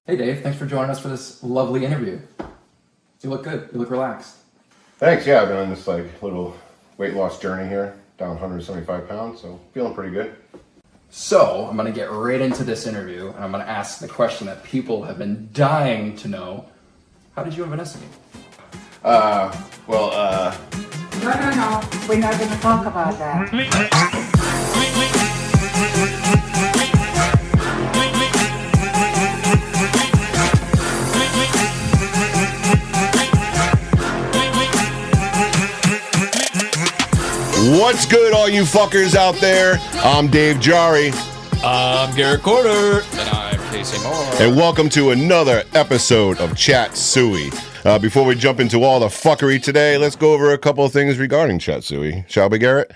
Hey Dave, thanks for joining us for this lovely interview. You look good. You look relaxed. Thanks. Yeah, I've been on this little weight loss journey here, down 175 pounds, so feeling pretty good. So I'm gonna get right into this interview, and I'm gonna ask the question that people have been dying to know. How did you and Vanessa meet? No. We're not going to talk about that. What's good, all you fuckers out there? I'm Debauchery. I'm Garrett Corder. And I'm Casey Moore. And welcome to another episode of Chat Suey. Before we jump into all the fuckery today, let's go over a couple of things regarding Chat Suey. Shall we, Garrett?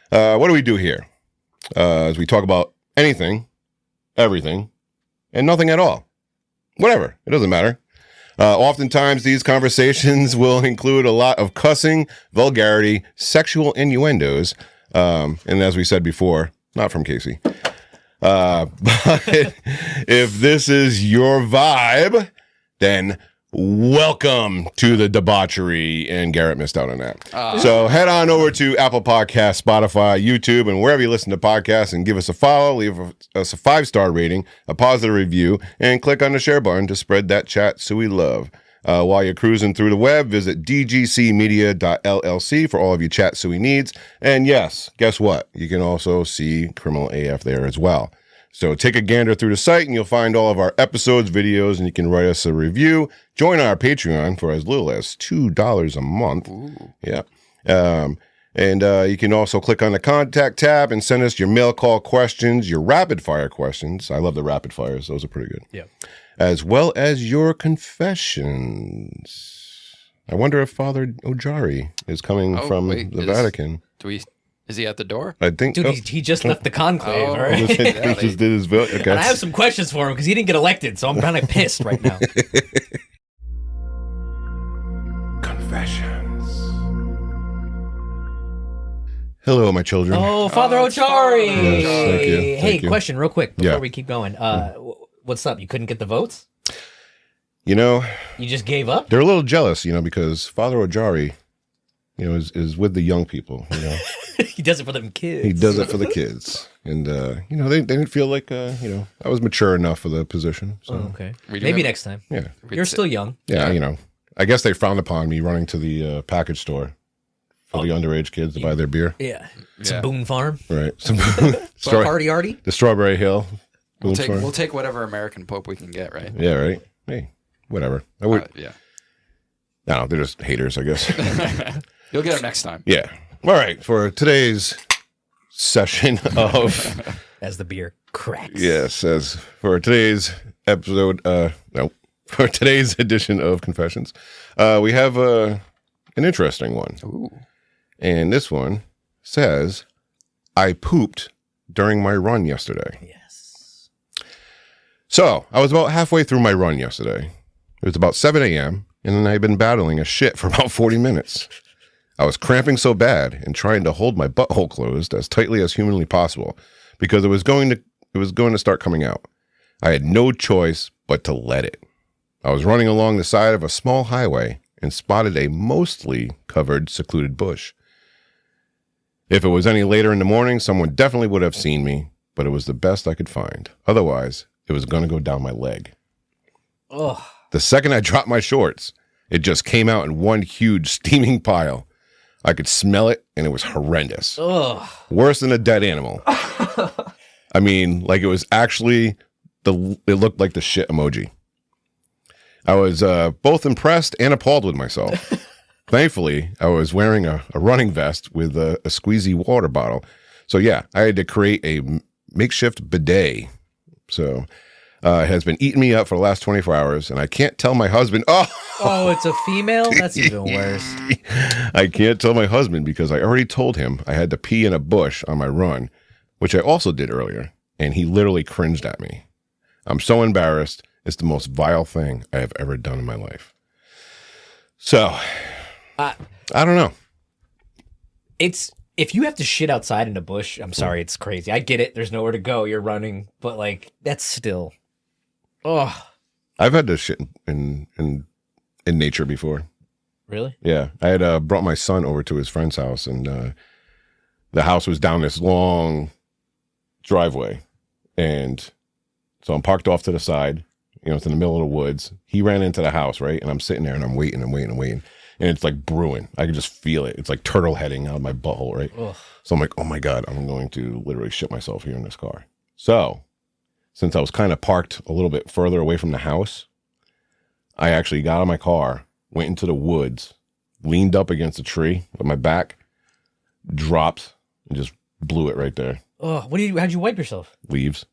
What do we do here? As we talk about anything, everything, and nothing at all. Whatever. It doesn't matter. Oftentimes, these conversations will include a lot of cussing, vulgarity, sexual innuendos, and as we said before, not from Casey. But if this is your vibe, then welcome to the debauchery, and Garrett missed out on that. So head on over to Apple Podcasts, Spotify, YouTube, and wherever you listen to podcasts, and give us a follow, leave us a 5-star rating, a positive review, and click on the share button to spread that Chat Suey love. While you're cruising through the web, visit DGCmedia.llc for all of your Chat Suey needs. And yes, guess what? You can also see Criminal AF there as well. So take a gander through the site and you'll find all of our episodes, videos, and you can write us a review. Join our Patreon for as little as $2 a month. Ooh. Yeah. And you can also click on the contact tab and send us your mail call questions, your rapid fire questions. I love the rapid fires. Those are pretty good. Yeah. As well as your confessions. I wonder if Father Ojari is coming from the Vatican. Is he at the door? I think. Dude, he just left the conclave, all right? He just did his vote. Okay. And I have some questions for him because he didn't get elected, so I'm kind of pissed right now. Confessions. Hello, my children. Oh, Father Ojari! Yes, thank you. Hey, Thank you. question real quick before we keep going. What's up? You couldn't get the votes? You know, You just gave up? they're a little jealous, because Father Ojari, is with the young people, He does it for them kids. He does it for the kids. And, they didn't feel like, I was mature enough for the position. So. Oh, okay. Maybe next time. Yeah. You're still young. Yeah, I guess they frowned upon me running to the package store for the underage kids to buy their beer. Yeah. Some Boone Farm. Right. Party Arty. The Strawberry Hill. We'll take whatever American Pope we can get, right? Yeah, right. Hey, whatever. Yeah. No, they're just haters, I guess. You'll get them next time. Yeah. All right. For today's session of... As the beer cracks. Yes. As for today's episode... For today's edition of Confessions, we have an interesting one. Ooh. And this one says, I pooped during my run yesterday. Yes. So, I was about halfway through my run yesterday. It was about 7 a.m., and then I'd been battling a shit for about 40 minutes. I was cramping so bad and trying to hold my butthole closed as tightly as humanly possible because it was going to start coming out. I had no choice but to let it. I was running along the side of a small highway and spotted a mostly covered, secluded bush. If it was any later in the morning, someone definitely would have seen me, but it was the best I could find. Otherwise, it was going to go down my leg. Ugh. The second I dropped my shorts, it just came out in one huge steaming pile. I could smell it, and it was horrendous. Ugh. Worse than a dead animal. I mean, like it was actually, it looked like the shit emoji. I was both impressed and appalled with myself. Thankfully, I was wearing a running vest with a squeezy water bottle. So yeah, I had to create a makeshift bidet. So it has been eating me up for the last 24 hours, and I can't tell my husband. Oh, it's a female? That's even worse. I can't tell my husband because I already told him I had to pee in a bush on my run, which I also did earlier, and he literally cringed at me. I'm so embarrassed. It's the most vile thing I have ever done in my life. So, I don't know. If you have to shit outside in a bush, I'm sorry, it's crazy. I get it. There's nowhere to go. You're running, but that's still. Oh, I've had to shit in nature before. Really? Yeah, I had brought my son over to his friend's house, and the house was down this long driveway, and so I'm parked off to the side. You know, it's in the middle of the woods. He ran into the house, right, and I'm sitting there, and I'm waiting, and it's like brewing. I can just feel it. It's like turtle heading out of my butthole, right? Ugh. So I'm like, oh my God, I'm going to literally shit myself here in this car. So since I was kind of parked a little bit further away from the house, I actually got out of my car, went into the woods, leaned up against a tree with my back, dropped, and just blew it right there. Oh, how'd you wipe yourself? Leaves.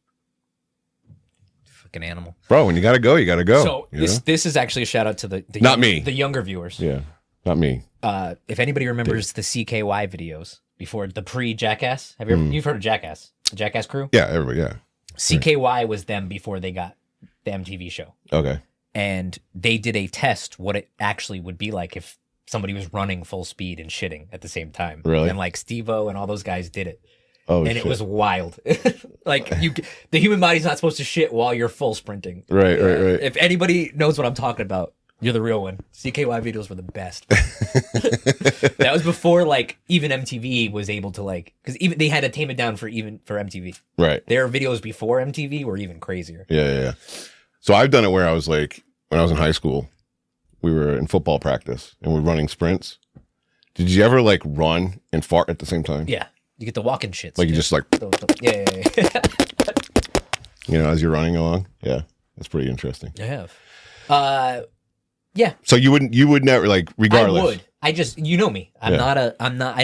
Fucking animal. Bro, when you gotta go, you gotta go. So this is actually a shout out to the Not me. the younger viewers. Yeah, not me. If anybody remembers the CKY videos before the pre-Jackass, you've heard of Jackass? The Jackass crew? Yeah, everybody, yeah. CKY was them before they got the MTV show. Okay. And they did a test what it actually would be like if somebody was running full speed and shitting at the same time. Really? And like Steve-O and all those guys did it. Oh, and shit. it was wild. Like the human body's not supposed to shit while you're full sprinting. Right. If anybody knows what I'm talking about, you're the real one. CKY videos were the best. That was before like even MTV was able to like, because even they had to tame it down for MTV. Right. Their videos before MTV were even crazier. Yeah. So I've done it where I was like, when I was in high school, we were in football practice and we're running sprints. Did you ever like run and fart at the same time? Yeah. You get the walking shits. Like you just like, Yeah. you know, as you're running along. Yeah. That's pretty interesting. I have. Yeah. So you would never like, regardless. I would. I just, you know me. I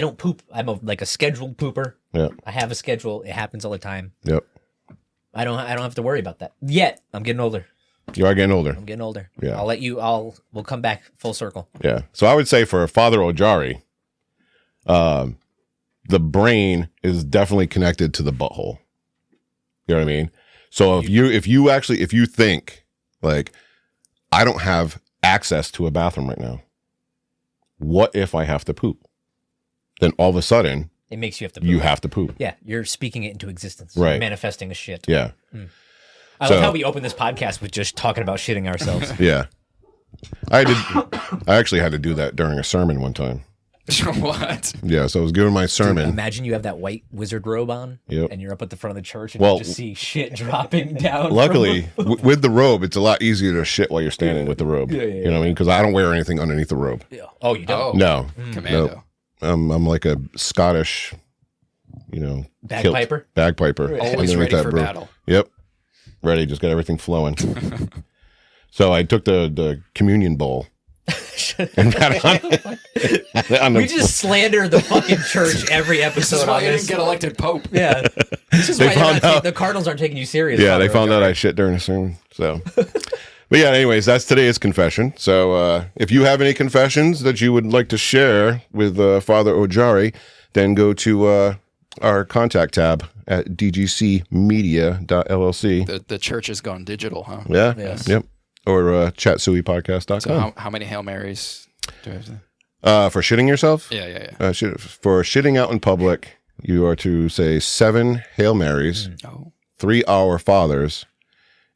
don't poop. I'm like a scheduled pooper. Yeah. I have a schedule. It happens all the time. Yep. I don't have to worry about that. Yet. I'm getting older. You are getting older. I'm getting older. Yeah. We'll come back full circle. Yeah. So I would say for Father Ojari, the brain is definitely connected to the butthole. You know what I mean? So if you think like, I don't have access to a bathroom right now, what if I have to poop? Then all of a sudden, it makes you have to poop. You have to poop. Yeah. You're speaking it into existence. Right. You're manifesting a shit. Yeah. I love how we open this podcast with just talking about shitting ourselves. Yeah. I actually had to do that during a sermon one time. What? Yeah, so I was giving my sermon. Imagine you have that white wizard robe on, Yep. and you're up at the front of the church, and you just see shit dropping down. Luckily, with the robe, it's a lot easier to shit while you're standing with the robe. Yeah. You know what I mean? Because I don't wear anything underneath the robe. Yeah. Oh, you don't? Oh, No. Commando. Nope. I'm like a Scottish, Bagpiper? Bagpiper. Always underneath ready that for robe. battle. Yep. Ready, just got everything flowing. So I took the communion bowl. And got on We just slander the fucking church every This episode is why on you this. didn't get elected pope. Yeah. This is They why found out- the Cardinals aren't taking you serious. Yeah, they Father found out Ojari. I shit during the sermon. So, but yeah, anyways, that's today's confession. So, if you have any confessions that you would like to share with Father Ojari, then go to our contact tab at DGCmedia.llc. The church has gone digital, huh? Yeah. Yes. Yep. Or chatsueypodcast.com. So how many Hail Marys do I have to? For shitting yourself? Yeah. For shitting out in public, you are to say 7 Hail Marys, Oh, 3 Our Fathers,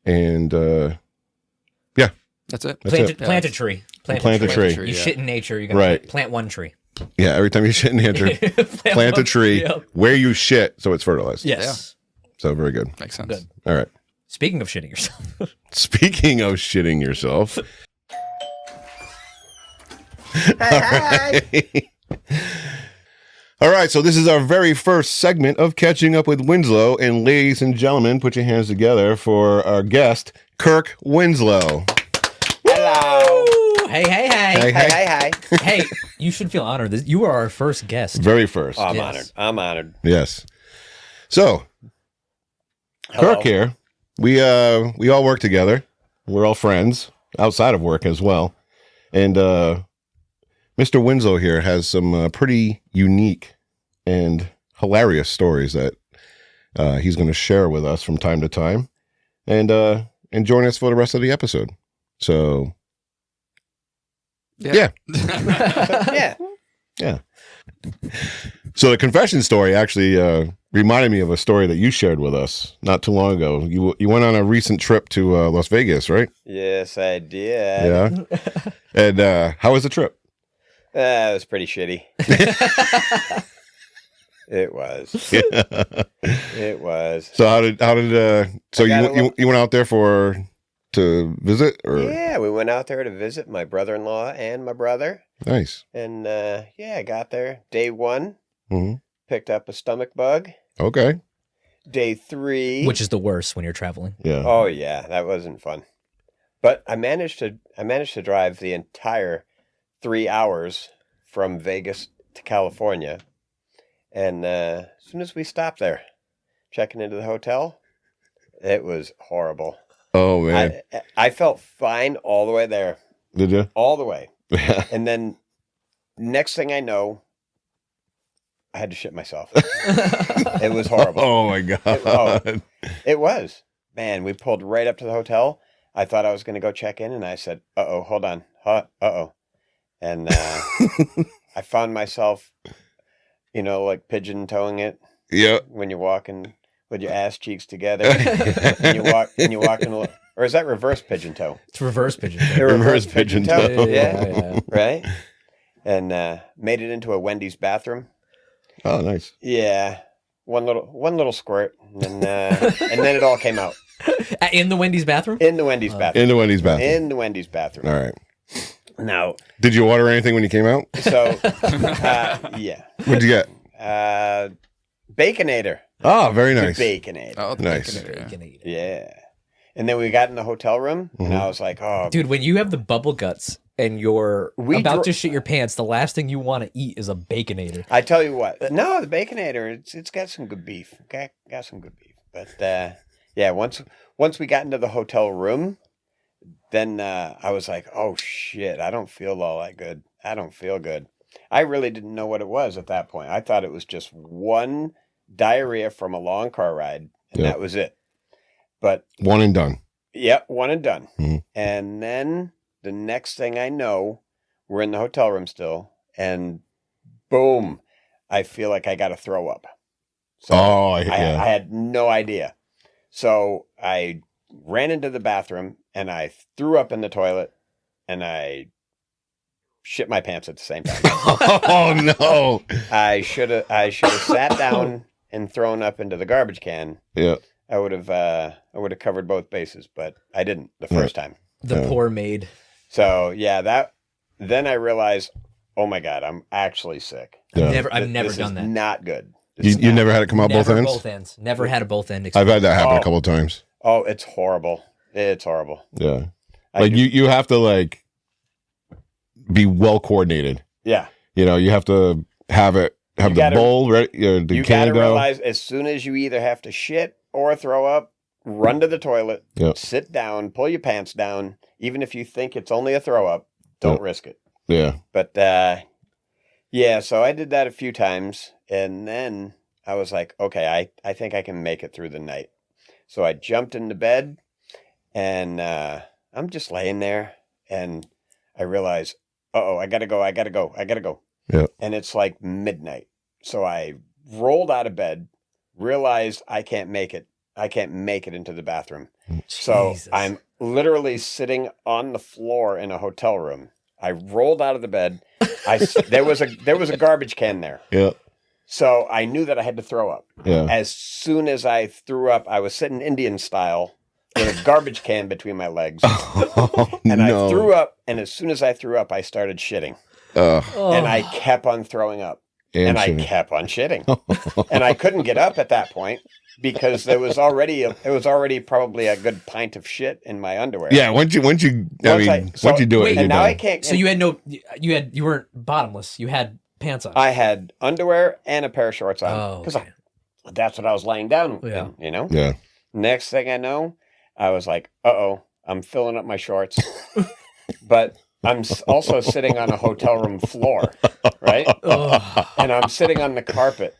and yeah, that's it. That's it. Plant a tree. Plant a tree. You Yeah. shit in nature, you're going Right. to plant one tree. Yeah, every time you shit in nature, plant a tree Yep. where you shit so it's fertilized. Yes. So very good. Makes sense. Good. All right. Speaking of shitting yourself. Speaking of shitting yourself. All right, so this is our very first segment of Catching Up with Winslow. And ladies and gentlemen, put your hands together for our guest, Kirk Winslow. Hello. Hey. Hey. Hey, you should feel honored. You are our first guest. Very first. I'm Yes. honored. I'm honored. Yes. So, Hello. Kirk here. We all work together. We're all friends outside of work as well. And Mr. Winslow here has some pretty unique and hilarious stories that he's going to share with us from time to time, and join us for the rest of the episode. So, yeah. Yeah. Yeah. So the confession story actually reminded me of a story that you shared with us not too long ago. You went on a recent trip to Las Vegas, right? Yes, I did. Yeah. And how was the trip? It was pretty shitty. It was. It was. So so you went out there to visit, or? Yeah, we went out there to visit my brother-in-law and my brother. Nice. And I got there day 1. Mm-hmm. Picked up a stomach bug. Okay. Day 3, Which is the worst when you're traveling. Yeah. oh yeah, that wasn't fun. But I managed to drive the entire 3 hours from Vegas to California. And as soon as we stopped there, checking into the hotel, it was horrible. Oh man. I felt fine all the way there. Did you? All the way. And then next thing I know, I had to shit myself. It was horrible. Oh my god. It was. Man, we pulled right up to the hotel. I thought I was going to go check in, and I said, uh-oh, hold on. Uh-oh. And I found myself, like pigeon-toeing it. Yeah. When you're walking with your ass cheeks together. and you walk in a, or is that reverse pigeon toe? It's reverse pigeon toe. Reverse pigeon toe. Yeah. Right? And made it into a Wendy's bathroom. Oh, nice. Yeah. One little squirt, and then it all came out. In the Wendy's bathroom? In the Wendy's bathroom. In the Wendy's bathroom. In the Wendy's bathroom. All right. Now, did you order anything when you came out? so, yeah. What'd you get? Baconator. Oh, very nice. Baconator. Oh, Nice. Baconator. Yeah. And then we got in the hotel room, and I was like, oh. Dude, when you have the bubble guts and you're We about dro- to shit your pants, the last thing you want to eat is a Baconator. I tell you what. No, the Baconator, it's got some good beef. Okay? Got some good beef. But, yeah, once we got into the hotel room, then I was like, oh, shit, I don't feel all that good. I don't feel good. I really didn't know what it was at that point. I thought it was just one diarrhea from a long car ride, and that was it. But one and done. Yep, one and done. Mhm. And then the next thing I know, we're in the hotel room still, and boom, I feel like I got to throw up. So I had no idea. So I ran into the bathroom, and I threw up in the toilet, and I shit my pants at the same time. Oh no! I should have sat down and thrown up into the garbage can. Yeah. I would have covered both bases, but I didn't the first time. The poor maid. So yeah, then I realized, oh my god, I'm actually sick. Yeah. I've never This done is that. Not good. You never had it come out both Never ends? both ends. Never had a both end I've experience. had that happen a couple of times. Oh, it's horrible. It's horrible. Yeah. Like you have to like be well coordinated. Yeah. You have to have the bowl ready. The You can gotta go. realize as soon as you either have to shit or throw up, run to the toilet, sit down, pull your pants down. Even if you think it's only a throw up, don't risk it. Yeah. But yeah, so I did that a few times, and then I was like, okay, I think I can make it through the night. So I jumped into bed, and I'm just laying there, and I realize, I gotta go. Yeah. And it's like midnight. So I rolled out of bed, realized I can't make it into the bathroom. So Jesus. I'm literally sitting on the floor in a hotel room. I rolled out of the bed. There was a garbage can there. Yeah. So I knew that I had to throw up. Yeah. As soon as I threw up, I was sitting Indian style with a garbage can between my legs. And I threw up, and as soon as I threw up, I started shitting. And I kept on throwing up. And I kept on shitting. And I couldn't get up at that point because there was already probably a good pint of shit in my underwear. Yeah, once you do it, and now I can't. So you weren't bottomless. You had pants on. I had underwear and a pair of shorts on because okay. that's what I was laying down. Yeah. In, Yeah. Next thing I know, I was like, I'm filling up my shorts, but I'm also sitting on a hotel room floor, right? And I'm sitting on the carpet,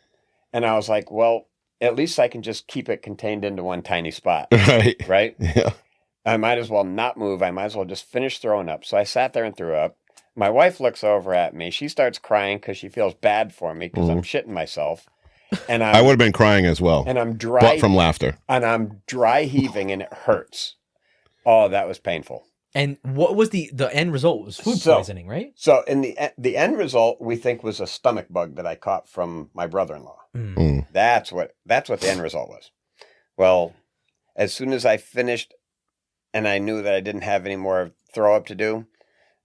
and I was like, well, at least I can just keep it contained into one tiny spot, right? Yeah. I might as well not move. I might as well just finish throwing up. So I sat there and threw up. My wife looks over at me. She starts crying because she feels bad for me because I'm shitting myself. and I would have been crying as well, and I'm dry but from laughter. and I'm dry heaving, and it hurts. Oh, that was painful. And what was the end result? Was food So- poisoning, right? So in the end result, we think was a stomach bug that I caught from my brother-in-law. Mm. That's what the end result was. Well, as soon as I finished, and I knew that I didn't have any more throw up to do,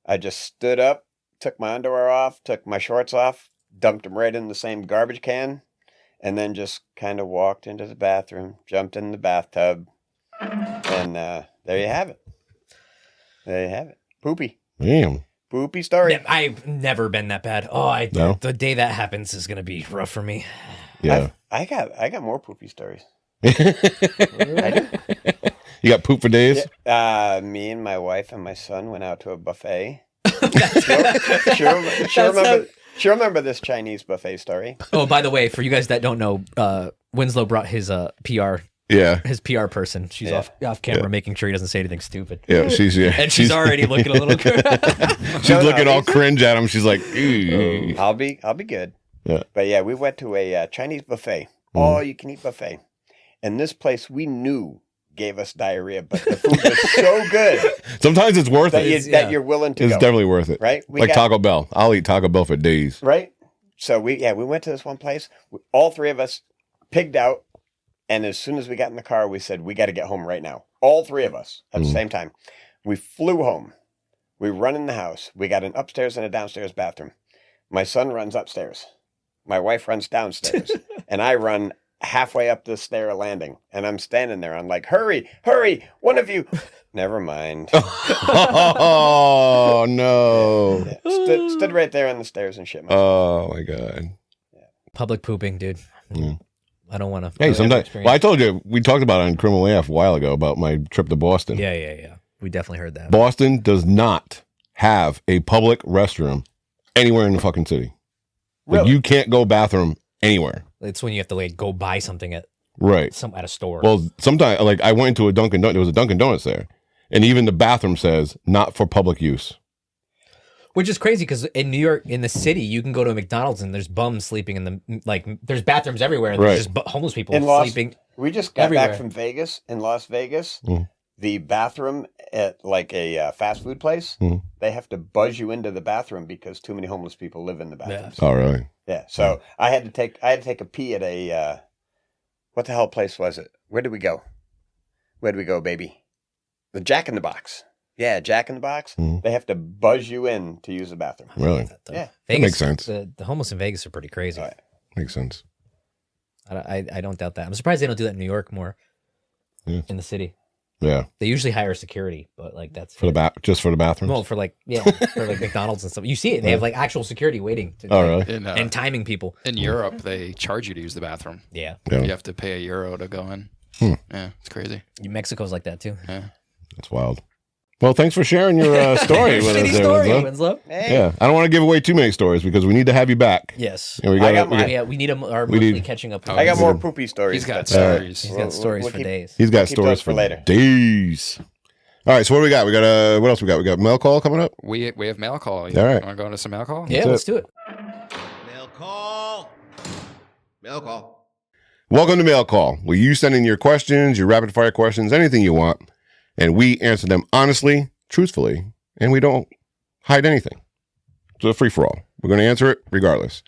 I just stood up, took my underwear off, took my shorts off, dumped them right in the same garbage can, and then just kind of walked into the bathroom, jumped in the bathtub, and there you have it. There you have it. Poopy. Damn. Poopy story. I've never been that bad. Oh, No? the day that happens is gonna be rough for me. Yeah. I got more poopy stories. You got poop for days? Me and my wife and my son went out to a buffet. She'll remember this Chinese buffet story. Oh, by the way, for you guys that don't know, Winslow brought his his PR person. She's Yeah. off camera making sure he doesn't say anything stupid. Yeah, she's And she's already looking a little she's looking all cringe at him. She's like, "Ew." I'll be good. Yeah. But yeah, we went to a Chinese buffet, all you can eat buffet, and this place we knew gave us diarrhea, but the food was so good Sometimes it's worth that, it. that you're willing to It's go. definitely worth it. Right? We Like got- Taco Bell. I'll eat Taco Bell for days. Right? So we went to this one place. All three of us pigged out. And as soon as we got in the car, we said, we got to get home right now. All three of us at the same time. We flew home. We run in the house. We got an upstairs and a downstairs bathroom. My son runs upstairs. My wife runs downstairs. And I run halfway up the stair landing. And I'm standing there. I'm like, hurry, one of you. Never mind. Oh, no. Yeah, stood right there on the stairs and shit. Oh, my God. Public pooping, dude. Mm. I don't want to. Hey, sometimes. Well, I told you, we talked about it on Criminal AF a while ago about my trip to Boston. Yeah. We definitely heard that. Boston does not have a public restroom anywhere in the fucking city. Like, Really? you can't go bathroom anywhere. It's when you have to like go buy something at Right. a store. Well, sometimes, like, I went into a Dunkin' Donuts. There was a Dunkin' Donuts there. And even the bathroom says, not for public use. Which is crazy because in New York, in the city, you can go to a McDonald's and there's bums sleeping in the there's bathrooms everywhere and Right. there's just homeless people In sleeping. We just got everywhere. back from Vegas. In Las Vegas, Mm. the bathroom at like a fast food place, they have to buzz you into the bathroom because too many homeless people live in the bathrooms. Oh, really? Yeah. So I had to take a pee at a what the hell place was it? Where did we go? Where did we go, baby? The Jack in the Box. Yeah, Jack in the Box. Mhm. They have to buzz you in to use the bathroom. Really? Yeah. Vegas, makes sense. The homeless in Vegas are pretty crazy. Right. Makes sense. I don't doubt that. I'm surprised they don't do that in New York more. Yeah. In the city, Yeah. they usually hire security, but like that's For the just for the bathrooms? well for like for like McDonald's and stuff. You see it. They have like actual security waiting to, Oh, like, really? and timing people. In Europe, they charge you to use the bathroom. Yeah, Yeah. You have to pay €1 to go in. Hmm. Yeah, it's crazy. Mexico's like that too. Yeah. That's wild. Well, thanks for sharing your story with us Shitty there, story, Winslow. Winslow. Hey. Yeah. I don't want to give away too many stories because we need to have you back. Yes. And we I got got mine. Yeah, we need our We monthly need- catching up. I got more poopy stories. He's got but, stories. He's We'll- got stories we'll for keep- days. He's got We'll keep stories those for for later. days. All right, so what do we got? We got what else we got? We got mail call coming up. We have mail call. All right. Want to go into some mail call? Yeah, let's do it. Mail call. Mail call. Welcome to Mail Call, where you send in your questions, your rapid fire questions, anything you want, and we answer them honestly, truthfully, and we don't hide anything. It's a free for all. We're going to answer it regardless.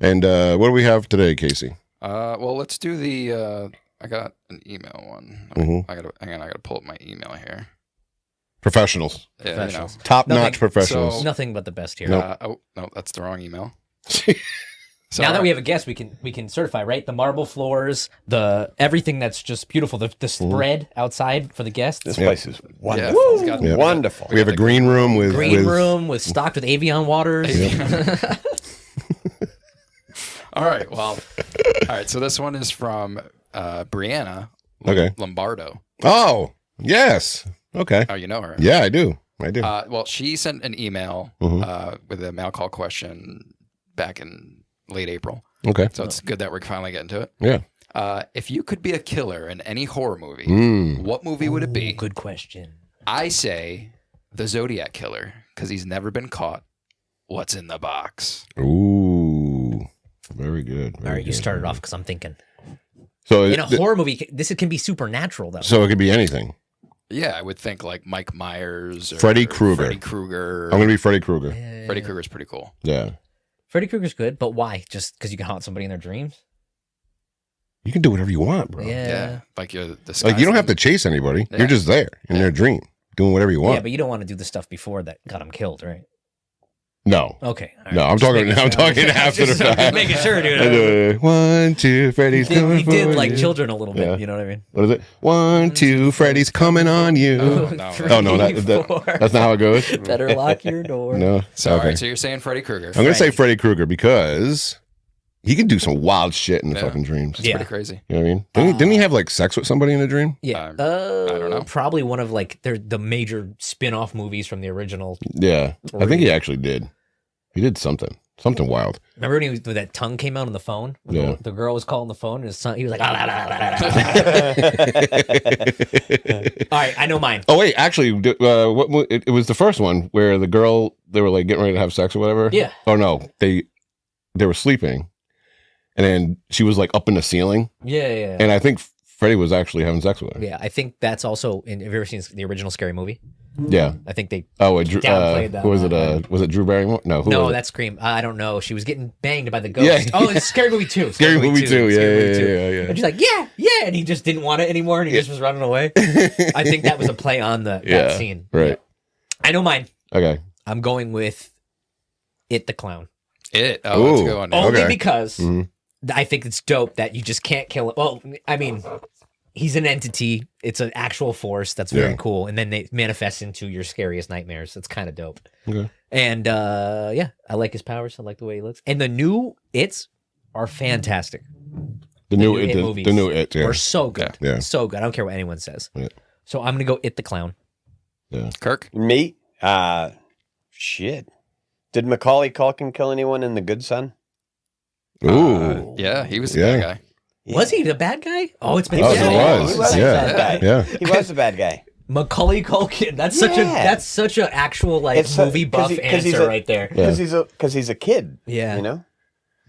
And what do we have today, Casey? Well, let's do the. I got an email one. Mhm. I gotta pull up my email here. Professionals, Yeah, Professionals. top-notch Nothing- professionals. so- Nothing but the best here. Nope. oh no, that's the wrong email. So Now that we have a guest, we can certify, right? The marble floors, the everything that's just beautiful. The spread outside for the guests. This Yep. place is yeah, wonderful. he's got- Yep. Wonderful. We have a green room with Green room with stocked with Avion waters. All right. Well, all right. So this one is from Brianna Okay. Lombardo. Oh, yes. Okay. Oh, you know her. Yeah, I do. I do. Well, she sent an email Mhm. with a mail call question back in late April. Okay. So it's good that we're finally getting to it. Yeah. If you could be a killer in any horror movie, Mm. what movie would it be? Good question. I say the Zodiac Killer because he's never been caught. What's in the box? Ooh. Very good. All right, you started off because I'm thinking. So In a horror movie, this can be supernatural, though. So it could be anything. Yeah, I would think like Mike Myers or Freddy Krueger. Freddy Krueger. I'm going to be Freddy Krueger. Freddy Krueger's pretty cool. Yeah. Freddy Krueger's good, but why? Just because you can haunt somebody in their dreams? You can do whatever you want, bro. Yeah. Like you're the Like you don't have to chase anybody. Yeah. You're just there in their dream, doing whatever you want. Yeah, but you don't want to do the stuff before that got him killed, right? No. Okay. all right. No, I'm Just talking. making I'm sure. talking after the Just fact. making sure, dude. 1, 2, Freddy's coming He did for like you. children a little bit. Yeah. You know what I mean? What is it? 1, 2, Freddy's coming on you. no. Oh no, Four. that's not how it goes. Better lock your door. No. So, all Okay. right, so you're saying Freddy Krueger. I'm gonna say Freddy Krueger because he can do some wild shit in the Yeah. fucking dreams. It's Yeah. pretty crazy. You know what I mean? Didn't he have like sex with somebody in a dream? Yeah. I don't know. Probably one of like the major spin-off movies from the original. Yeah, I think he actually did. He did something wild. Remember when when that tongue came out on the phone? When Yeah. The girl was calling the phone and his son, he was like, "Ah, la, la, la, la, la." All right, I know mine. Oh wait, actually, it was the first one where the girl, they were like getting ready to have sex or whatever. Yeah. Oh no, they were sleeping, and then she was like up in the ceiling, Yeah. and I think Freddy was actually having sex with her. Yeah, I think that's also in. Have you ever seen the original Scary Movie? Yeah. I think they. Oh, Downplayed that who was it? one. Was it Drew Barrymore? No. Who No, was it? that's Scream. I don't know. She was getting banged by the ghost. Yeah. Oh, it's Scary Movie 2. Scary Movie 2. Scary Movie 2. Yeah. And she's like, yeah, and he just didn't want it anymore, and he just was running away. I think that was a play on that scene. Right. I know mine. Okay. I'm going with It the Clown. It. Oh, that's a Ooh. good one. Only Okay. because Mhm. I think it's dope that you just can't kill it. Well, I mean, he's an entity. It's an actual force. That's very Yeah. cool. And then they manifest into your scariest nightmares. It's kind of dope. Okay. And yeah, I like his powers. I like the way he looks. And the new It's are fantastic. The new It It. movies The new It. Yeah. Are so good. Yeah. So good. I don't care what anyone says. Yeah. So I'm going to go It the Clown. Kirk. Me? Shit. Did Macaulay Culkin kill anyone in The Good Son? Ooh. Yeah, he was the Yeah. bad guy. Was he the bad guy? Oh, it's been Oh, so he long. was. He was Yeah. the bad guy. Yeah. He was the bad guy. Macaulay Culkin. That's such a actual like It's a- movie 'cause buff he- 'cause he's answer a- right there. Yeah. Because he's a kid. Yeah. You know?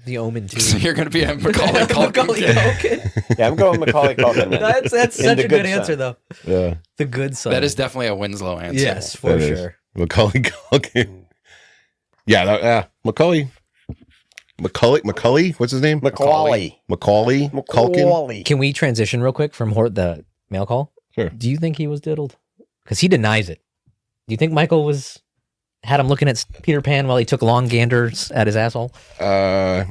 The Omen too. So you're going to be a Macaulay Culkin. Macaulay Culkin. Yeah, I'm going Macaulay Culkin. then. That's In such The a Good good answer Son. though. Yeah. The Good Son. That is definitely a Winslow answer. yes, for That is. sure. Macaulay Culkin. Yeah. Macaulay. What's his name? Macaulay. Macaulay Culkin. Macaulay. Can we transition real quick from the mail call? Sure. Do you think he was diddled? Because he denies it. Do you think Michael had him looking at Peter Pan while he took long ganders at his asshole? I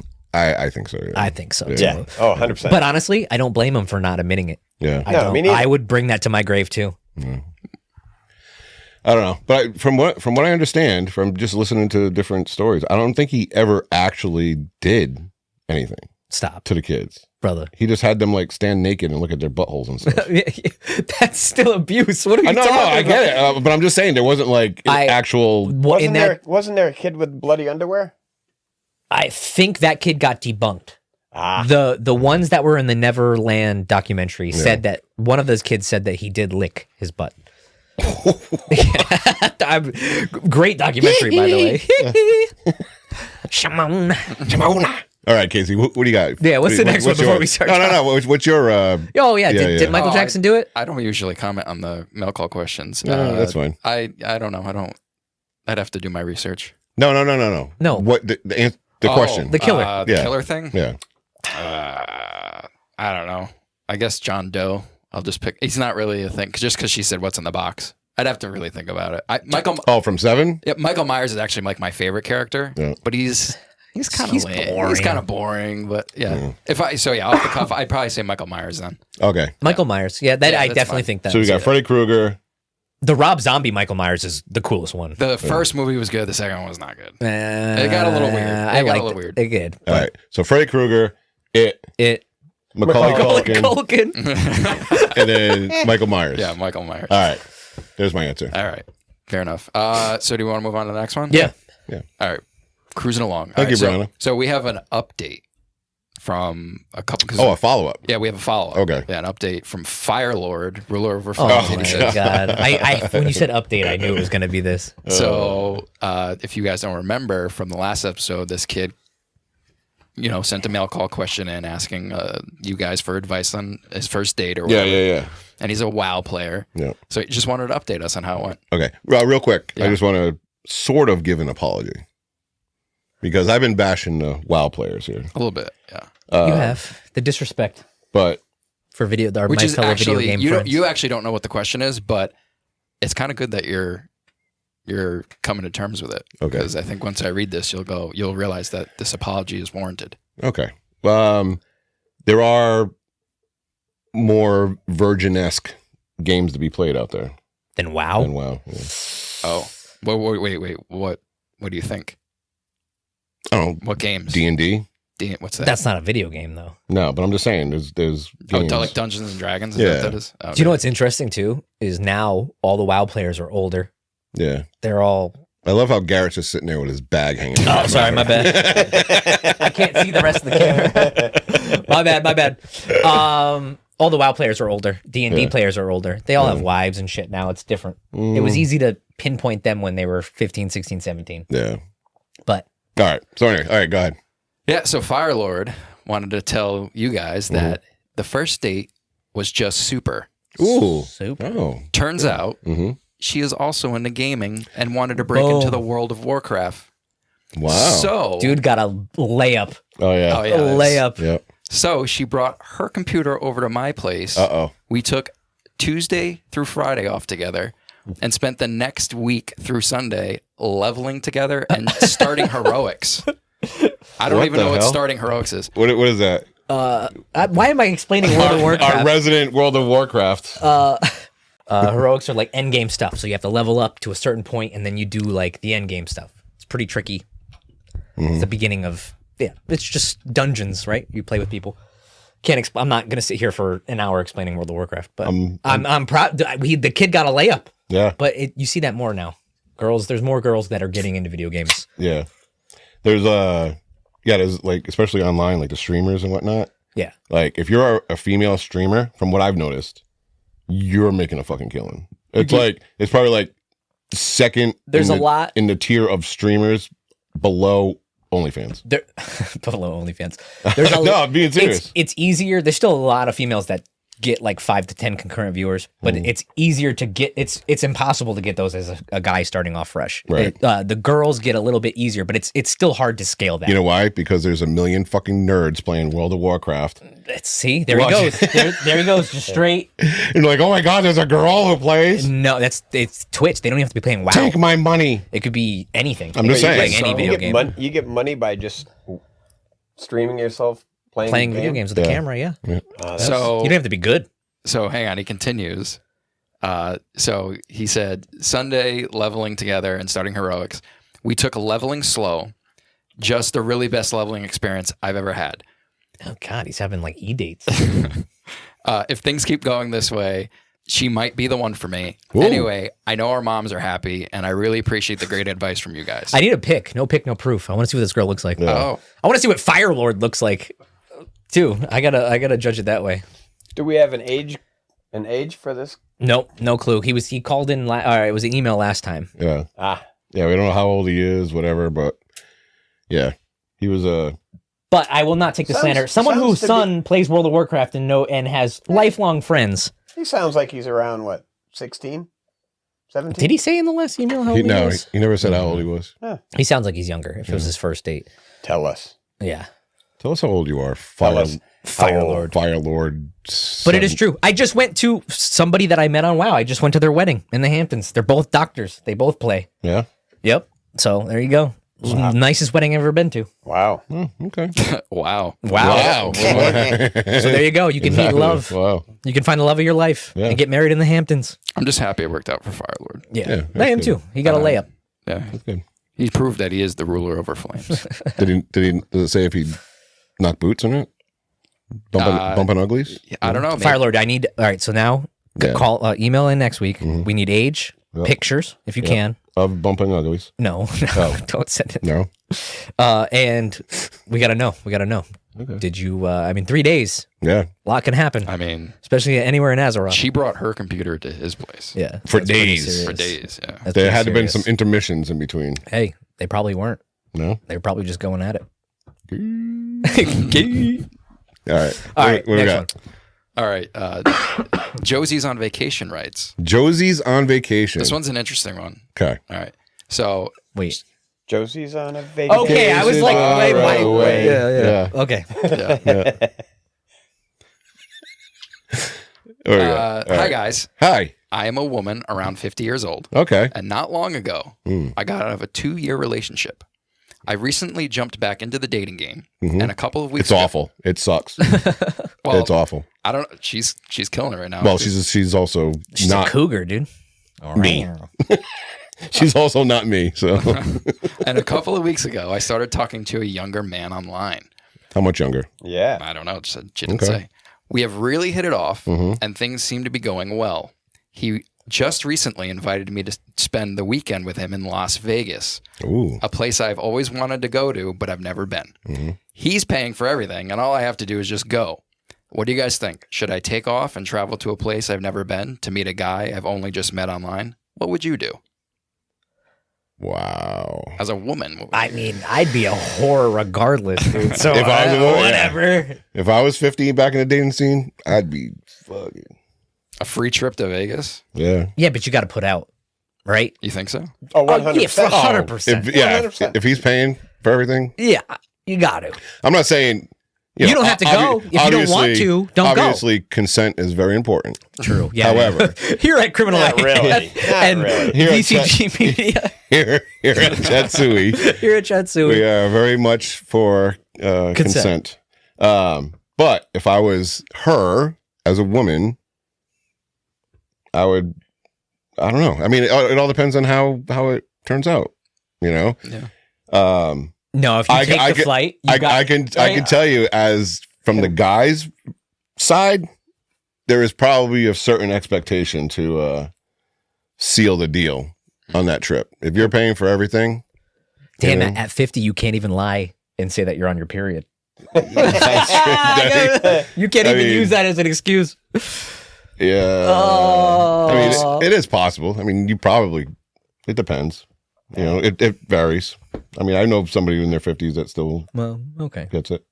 think so. Yeah. I think so too. Yeah. Oh, 100%. But honestly, I don't blame him for not admitting it. Yeah. I No, don't. me neither. I would bring that to my grave too. I don't know, but from what I understand from just listening to different stories, I don't think he ever actually did anything Stop, to the kids. brother. He just had them like stand naked and look at their buttholes and stuff. That's still abuse. What are you I know, talking about? I get it, but I'm just saying there wasn't like actual. What, in that, Wasn't there a kid with bloody underwear? I think that kid got debunked. Ah. The ones that were in the Neverland documentary said that one of those kids said that he did lick his butt. Great documentary, by the way. Shimon. All right, Casey, what do you got? Yeah, what's the next one before we start No. What's your? Oh yeah, Yeah, did yeah. Michael Oh, Jackson do it? I don't usually comment on the mail call questions. No, that's fine. I don't know. I'd have to do my research. No. No. What the question? The killer. The Yeah. killer thing? Yeah. I don't know. I guess John Doe. I'll just pick. He's not really a thing just because she said what's in the box. I'd have to really think about it. Michael From 7. Yeah, Michael Myers is actually like my favorite character, Yeah. but he's kind of He's lame. boring. He's kind of boring, but yeah. Off the cuff, I'd probably say Michael Myers then. Okay. Michael Myers. Yeah, that Yeah, I that's definitely fine. think that. So we got Freddy Krueger. the Rob Zombie Michael Myers is the coolest one. The first movie was good. The second one was not good. It got a little weird. I It got a liked little weird. It did. All right. So Freddy Krueger, It Macaulay Macaulay Culkin, Culkin. and then Michael Myers. Yeah, Michael Myers. All right. There's my answer. All right. Fair enough. So do you want to move on to the next one? Yeah. All right. Cruising along. Thank you, so, Brianna. So we have an update from a couple. Oh, a follow-up. Yeah, we have a follow-up. Okay. Yeah, an update from Firelord, ruler over Oh Falls my 86. god! I when you said update, I knew it was going to be this. So if you guys don't remember from the last episode, this kid sent a mail call question in asking you guys for advice on his first date or Yeah, whatever. yeah. And he's a WoW player. Yeah. So he just wanted to update us on how it went. Okay. Well, real quick, I Yeah. just want to sort of give an apology because I've been bashing the WoW players here. A little bit, yeah. You have the disrespect But for my Which is fellow actually, video game you friends. actually don't know what the question is, but it's kind of good that you're coming to terms with it. Okay. Because I think once I read this, you'll realize that this apology is warranted. okay. There are more virgin-esque games to be played out there Then WoW. than WoW. Yeah. Oh, wait. What do you think? I don't know. What games? D&D? What's that? That's not a video game though. No, but I'm just saying there's games. like Dungeons and Dragons? Is Yeah. that what that is? Oh, Do you know what's interesting too? Is now all the WoW players are older. Yeah. They're all. I love how Garrett's just sitting there with his bag hanging Oh, sorry, my bad. I can't see the rest of the camera. My bad. All the WoW players are older. D&D Yeah. players are older. They all have wives and shit now. It's different. It was easy to pinpoint them when they were 15, 16, 17. Yeah. But All right. So anyway, all right, go ahead. Yeah, so Firelord wanted to tell you guys that the first date was just super. Ooh. soup. Oh. Turns out Mm-hmm. she is also into gaming and wanted to break into the world of Warcraft. Wow. So, Dude got a layup. Oh yeah. Oh, A yeah, that's- layup. Yep. So she brought her computer over to my place. Uh-oh. We took Tuesday through Friday off together and spent the next week through Sunday leveling together and starting heroics. I don't What even the know what hell? starting heroics is. What is that? Why am I explaining World of Our Warcraft? resident World of Warcraft. Heroics are like end game stuff. So you have to level up to a certain point and then you do like the end game stuff. It's pretty tricky. It's the beginning of, it's just dungeons, right? You play with people. I'm not going to sit here for an hour explaining World of Warcraft, but I'm proud. The kid got a layup, Yeah. but you see that more now. There's more girls that are getting into video games. Yeah. There's there's like, especially online, like the streamers and whatnot. Yeah. Like if you're a female streamer, from what I've noticed, you're making a fucking killing. It's like, it's probably like second There's in a the- lot in the tier of streamers below OnlyFans. there. Below OnlyFans. There's a No, I'm being serious. It's easier. There's still a lot of females that get like 5 to 10 concurrent viewers, but it's easier to get. It's impossible to get those as a guy starting off fresh. Right. The girls get a little bit easier, but it's still hard to scale that. You know why? Because there's a million fucking nerds playing World of Warcraft. See, there he goes. There he goes, just straight. And like, oh my God, there's a girl who plays. No, it's Twitch. They don't even have to be playing WoW. Take my money. It could be anything. I'm It just could be saying. playing any video game. You get money by just streaming yourself Playing video games with a Yeah. camera, yeah. So You don't have to be good. So hang on, he continues. So he said Sunday leveling together and starting heroics. We took leveling slow, just the really best leveling experience I've ever had. Oh God, he's having like e-dates. If things keep going this way, she might be the one for me. Ooh. Anyway, I know our moms are happy, and I really appreciate the great advice from you guys. I need a pic. No pic, no proof. I want to see what this girl looks like. Oh, I want to see what Firelord looks like, too. I gotta judge it that way. Do we have an age for this? Nope, no clue. He called in. It was an email last time. Yeah. Ah, Yeah, we don't know how old he is, whatever, but yeah. He was But I will not take the slander. Someone sounds whose to son plays World of Warcraft and has lifelong friends. he sounds like he's around what, 16, 17? Did he say in the last email how old he no, was? he never said how old he was. He sounds like he's younger. If it was his first date, Tell us. yeah. Tell us how old you are. Tell us. Firelord. Firelord. But it is true. I just went to somebody that I met on WoW. I just went to their wedding in the Hamptons. They're both doctors. They both play. Yeah. Yep. So there you go. Nicest wedding I've ever been to. Wow. Okay. wow. Wow. So there you go. You can meet love. Wow. You can find the love of your life and get married in the Hamptons. I'm just happy it worked out for Firelord. Yeah. Yeah, I am that's too. He got a layup. Yeah, That's good. he proved that he is the ruler over flames. Does it say if he knocked boots on it? Bumping uglies? I don't know. maybe- Firelord, I need. All right. So now Yeah. email in next week. We need age, pictures, if you can. Of bumping uglies. No, don't send it. No. And we got to know. Okay. Did you, 3 days, Yeah. a lot can happen, I mean, especially anywhere in Azeroth. she brought her computer to his place Yeah. For that's pretty days. serious. for days. Yeah. That's There pretty had to been some serious. intermissions in between. Hey, they probably weren't. No? They were probably just going at it. All right. All right, What we next got? one. All right. Josie's on vacation writes. Josie's on vacation. This one's an interesting one. Okay. All right. So Wait. Josie's on a vacation. Okay, I was like, wait. Yeah. Okay. yeah. What we got? All Hi right. guys. Hi. I am a woman around 50 years old. Okay. And not long ago, I got out of a 2-year relationship. I recently jumped back into the dating game, and a couple of weeks It's ago, awful. It sucks. Well, It's awful. I don't. She's killing it right now. Well, she's also She's not a cougar, dude. me. She's also not me. So And a couple of weeks ago, I started talking to a younger man online. how much younger? Yeah. I don't know. She didn't Okay. say. We have really hit it off, and things seem to be going well. He just recently invited me to spend the weekend with him in Las Vegas, Ooh. a place I've always wanted to go to, but I've never been. He's paying for everything, and all I have to do is just go. What do you guys think? Should I take off and travel to a place I've never been to meet a guy I've only just met online? What would you do? Wow. As a woman, what would I mean, I'd be a whore regardless, dude. So If I was a woman, yeah. whatever. If I was 50 back in the dating scene, I'd be fucking a free trip to Vegas? yeah. Yeah, but you got to put out, right? You think so? Oh, 100%. Oh, yeah, 100%. If he's paying for everything, Yeah, you got to. I'm not saying You don't have to go. If you don't want obviously- to, don't go. Obviously, consent is very important. True. Yeah. However, here at Criminal Not AF really. Not and really. Here at DCG Media, here at Chatsui, here at Chatsui, we are very much for consent. But if I was her as a woman, I would. I don't know. I mean, it all depends on how it turns out. You know. Yeah. no, if you take the flight, you I can tell you, as from the guy's side, there is probably a certain expectation to seal the deal on that trip. If you're paying for everything, Damn, you know? at 50, you can't even lie and say that you're on your period. That's You can't I even mean- use that as an excuse. yeah. Oh. I mean, it is possible. I mean, it depends. You know, it varies. I mean, I know somebody in their 50s that still Well, okay. gets it.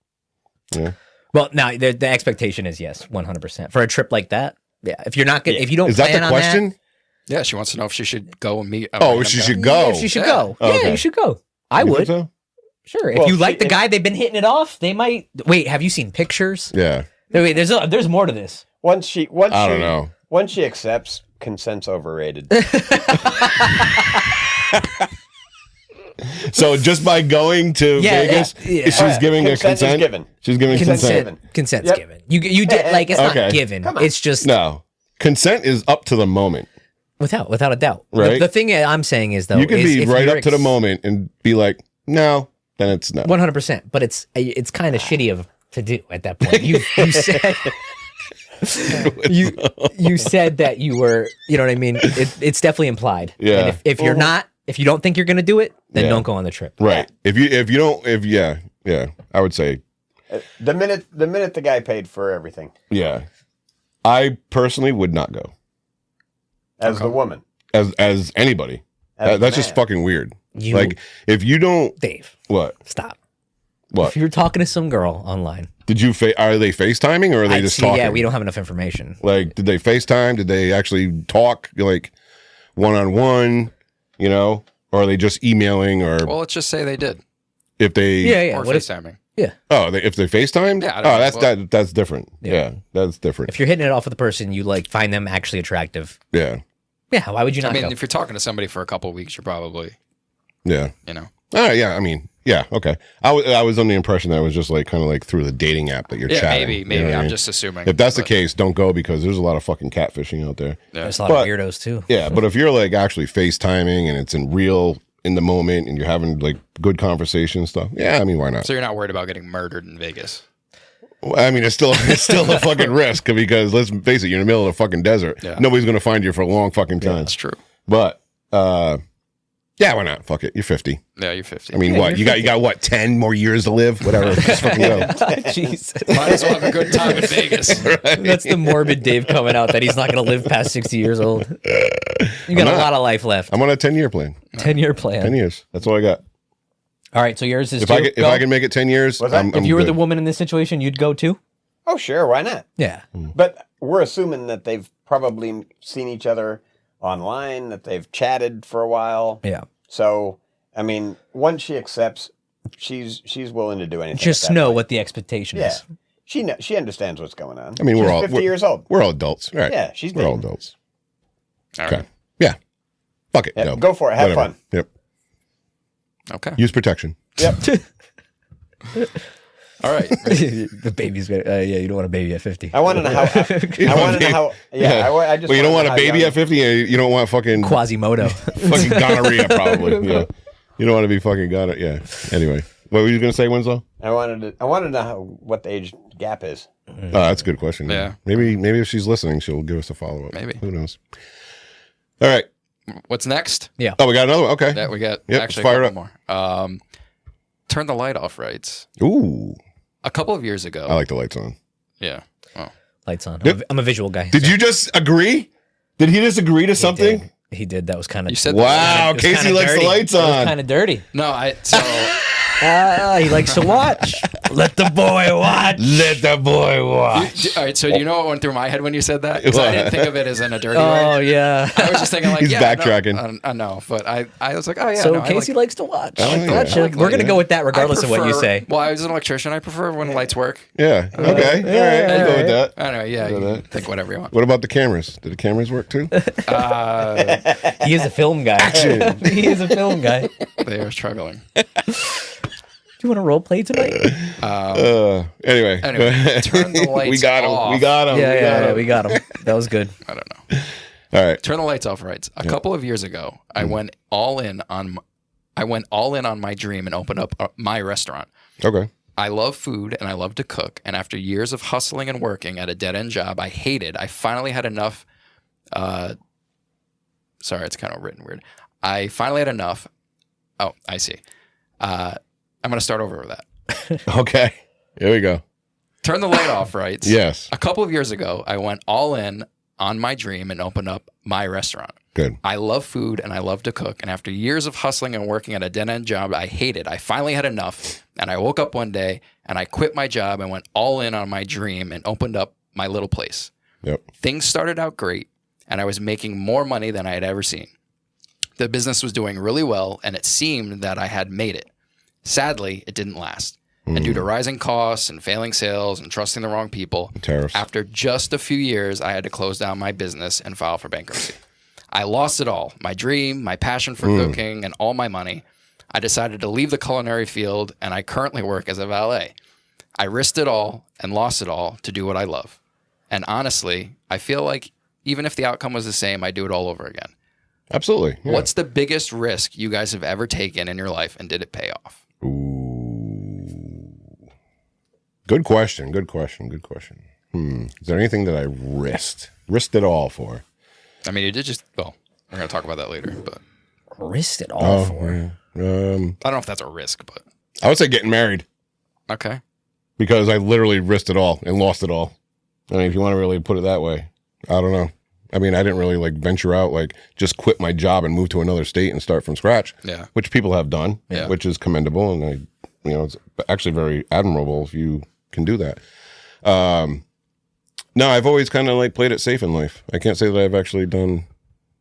Yeah. Well, now the expectation is yes, 100% for a trip like that. Yeah, if you're not gonna, if you don't Is that plan the on question? Yeah, she wants to know if she should go and meet. Oh, she should that, go. yeah, she should Yeah. go. Okay. Yeah, you should go. I You think would. so? Sure. Well, if you like she- the guy, they've been hitting it off. They might. Wait, have you seen pictures? Yeah. Wait, there's more to this. I don't know. Once she accepts, consent's overrated. So just by going to Yeah, Vegas, yeah. she's giving a Consent is consent. given. She's giving consent. given. Consent's Yep. given. You did like it's Okay. not given. It's just No, consent is up to the moment. without a doubt. Right. The thing I'm saying is though, You can is be if right you're up to the moment and be like, no, then it's no. 100%. But it's kind of shitty to do at that point. You said. You said that you were, you know what I mean? It's definitely implied. Yeah. And if you're not, if you don't think you're going to do it, then Yeah. don't go on the trip. Right. If you don't, yeah, I would say, The minute the guy paid for everything, yeah. I personally would not go as the woman, as anybody. As the That's just man. fucking weird. You- Like if you don't, Dave, what? stop. What? If you're talking to some girl online, Did you, are they FaceTiming or are they I just see, talking? yeah, we don't have enough information. Like, did they FaceTime? Did they actually talk like one-on-one, you know? Or are they just emailing or Well, let's just say they did. if they, Yeah. Or What if, FaceTiming. if they FaceTime? Yeah, I don't Oh, know. that's different. Yeah. Yeah, that's different. if you're hitting it off with a person, you like find them actually attractive. Yeah, Yeah, why would you I not mean, go? if you're talking to somebody for a couple of weeks, you're probably, yeah. you know. Yeah, I mean, yeah, okay. I was under the impression that it was just like kind of like through the dating app that you're Yeah, chatting. maybe. you know what I I'm mean? just assuming. If that's the but- case, don't go because there's a lot of fucking catfishing out there. There's a lot but- of weirdos too. Yeah, but if you're like actually FaceTiming and it's in the moment and you're having like good conversation and stuff, yeah, I mean, why not? So you're not worried about getting murdered in Vegas. Well, I mean, it's still a fucking risk because let's face it, you're in the middle of the fucking desert. Yeah. Nobody's gonna find you for a long fucking time. That's true. But yeah, why not? Fuck it, you're 50. Yeah, you're 50. I mean, what you got? What 10 more years to live? Whatever. Just fucking go. Jesus. might as well have a good time in Vegas. That's the morbid Dave coming out that he's not going to live past 60 years old. You got a not. lot of life left. I'm on a 10-year plan. 10-year plan. 10 years. That's all I got. All right, so yours is If two. if I can make it 10 years, What's that? I'm If you were good. the woman in this situation, you'd go too? Oh, sure. Why not? Yeah. But we're assuming that they've probably seen each other online, that they've chatted for a while. Yeah. So, I mean, once she accepts, she's willing to do anything. Just at that know point. what the expectation Yeah. is. She understands what's going on. I mean, she's we're all 50 years old. We're all adults, right? Yeah, she's we're all dating. adults. All Okay. right. Yeah. Fuck it. Yeah, no. go for it. Have Whatever. fun. Yep. Okay. Use protection. Yep. All right. The baby's gonna, you don't want a baby at 50. I want to know how. I want to know how. Yeah, I just. Well, you don't want wanna a know baby how at 50, and you don't want fucking Quasimodo. fucking gonorrhea, probably. Yeah. You don't want to be fucking gonorrhea. Yeah. Anyway, what were you gonna say, Winslow? I wanted to know what the age gap is. Oh, that's a good question. Yeah. Maybe if she's listening, she'll give us a follow up. Maybe. Who knows? All right. What's next? Yeah. Oh, we got another one. Okay. That we got Yep, actually fire a couple more. Turn the light off writes. Ooh, A couple of years ago. I like the lights on. Yeah. Oh. Lights on. Yep. I'm a visual guy. Did you just agree? Did he just agree to something? He did. That was kind of. You said Wow, It was Casey kinda likes dirty. the lights It was on. kind of dirty. No, so He likes to watch. Let the boy watch. Let the boy watch. all right. So do you know what went through my head when you said that? 'Cause I didn't think of it as in a dirty way. Oh yeah. I was just thinking like, He's yeah, backtracking. I know, but I was like, oh yeah. So no, I Casey like, likes to watch. Oh, yeah. Gotcha. I like We're gonna lighting. go with that regardless of what you prefer- say. Well, I was an electrician. I prefer when the lights work. Yeah. Okay. All right. I'll go with that. Anyway, yeah, you can think whatever you want. What about the cameras? Did the cameras work too? He is a film guy. He is a film guy. Do They are struggling. you want to role play tonight? Anyway. Anyway, turn the lights We got him. off. We got him. Yeah, we got him. That was good. I don't know. All right. Turn the lights off writes. A couple of years ago, I went all in on my dream and opened up my restaurant. Okay. I love food and I love to cook. And after years of hustling and working at a dead end job I hated, I finally had enough. Sorry, it's kind of written weird. I finally had enough. Oh, I see. I'm going to start over with that. Okay. Here we go. Turn the light off writes. Yes. A couple of years ago, I went all in on my dream and opened up my restaurant. Good. I love food and I love to cook. And after years of hustling and working at a dead-end job I hated, I finally had enough. And I woke up one day and I quit my job and went all in on my dream and opened up my little place. Yep. Things started out great and I was making more money than I had ever seen. The business was doing really well and it seemed that I had made it. Sadly, it didn't last. And due to rising costs and failing sales and trusting the wrong people, Tariffs. after just a few years, I had to close down my business and file for bankruptcy. I lost it all, my dream, my passion for cooking, and all my money. I decided to leave the culinary field, and I currently work as a valet. I risked it all and lost it all to do what I love. And honestly, I feel like even if the outcome was the same, I'd do it all over again. Absolutely. Yeah. What's the biggest risk you guys have ever taken in your life, and did it pay off? Good question. Good question. Good question. Is there anything that I risked it all for? I mean, you did just, well, we're going to talk about that later, but Risked it all for. Yeah. I don't know if that's a risk, but I would say getting married okay. because I literally risked it all and lost it all. I mean, if you want to really put it that way, I don't know. I mean, I didn't really like venture out, like just quit my job and move to another state and start from scratch. Yeah. Which people have done, Yeah. which is commendable, and it's actually very admirable if you can do that. No, I've always kind of like played it safe in life. I can't say that I've actually done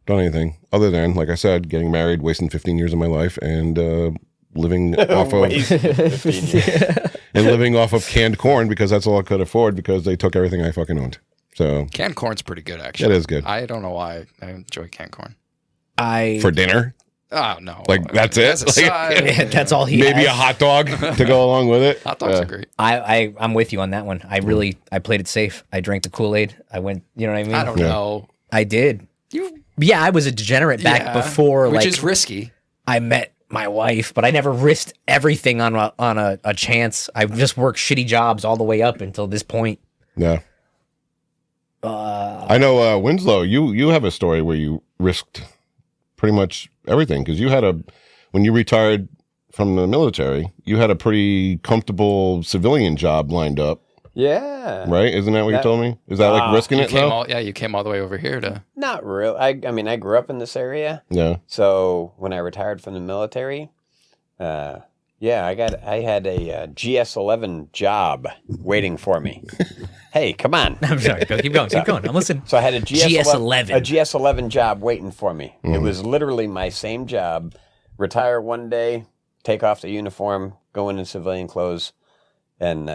anything other than, like I said, getting married, wasting 15 years of my life, and living off of and living off of canned corn because that's all I could afford because they took everything I fucking owned. So Canned corn's pretty good, actually. it is good I don't know why I enjoy canned corn. for dinner. Oh, no. Like, that's it? As a side, Yeah, that's all he Maybe has. a hot dog to go along with it. hot dogs are great. I'm with you on that one. I played it safe. I drank the Kool-Aid. I went, you know what I mean? I don't know. I did. You Yeah, I was a degenerate back yeah, before which like is risky. I met my wife, but I never risked everything on a chance. I just worked shitty jobs all the way up until this point. Yeah. I know, Winslow, you have a story where you risked pretty much everything because you had when you retired from the military, you had a pretty comfortable civilian job lined up, Yeah. right? Isn't that what you told me? Is that like risking it though? You came all the way over here to. Not real. I mean, I grew up in this area. Yeah. So when I retired from the military, Yeah, I had a GS11 job waiting for me. Hey, come on. I'm sorry. Go, keep going. Keep going. I'm listening. So I had a GS11. A GS11 job waiting for me. It was literally my same job. Retire one day, take off the uniform, go in civilian clothes. And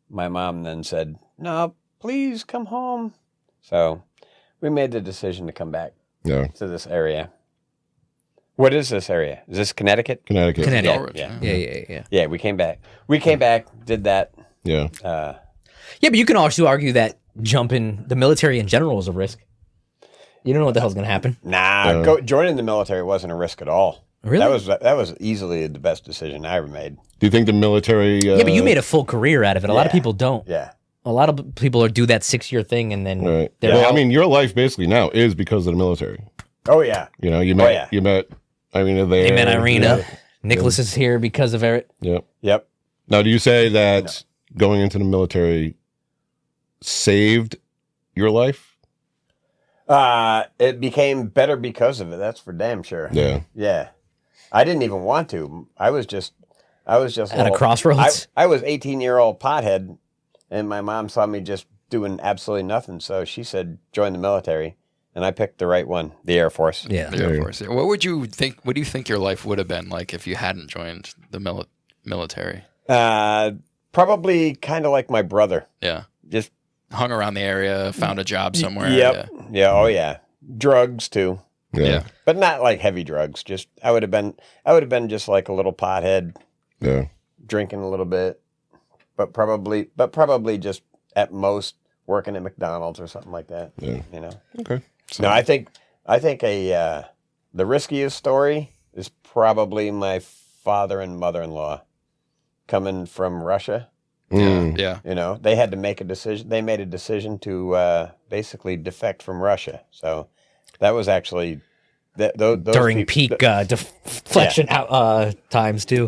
my mom then said, no, please come home. So we made the decision to come back Yeah. to this area. What is this area? Is this Connecticut? Connecticut. Connecticut. Yeah. Yeah. We came back. We came back, did that. Yeah. Yeah, but you can also argue that jumping the military in general is a risk. You don't know what the hell's going to happen. Nah, joining the military wasn't a risk at all. Really? That was easily the best decision I ever made. Do you think the military? Yeah, but you made a full career out of it. A lot of people don't. Yeah. A lot of people do that 6-year thing and then Right. they're Well, out. I mean, your life basically now is because of the military. Oh yeah. You know, you met Irina there. They met Irina. Yeah. Nicholas is here because of Eric. Yep. Yep. Now, do you say that going into the military saved your life? It became better because of it. That's for damn sure. Yeah. Yeah. I didn't even want to. I was just At a crossroads. I was 18-year-old pothead, and my mom saw me just doing absolutely nothing. So she said, join the military. And I picked the right one, the Air Force. Yeah. The Air Force. What would you think? What do you think your life would have been like if you hadn't joined the military? Probably kind of like my brother. Yeah, Just hung around the area, found a job somewhere. Yep. Yeah. Oh yeah. Drugs too, Yeah. but not like heavy drugs. Just I would have been just like a little pothead, Yeah. drinking a little bit, but probably just at most working at McDonald's or something like that. Yeah. You know. Okay. No, I think the riskiest story is probably my father and mother-in-law coming from Russia. Mm. Yeah. You know, they had to make a decision. They made a decision to basically defect from Russia. So that was actually those During people- peak deflection times, too.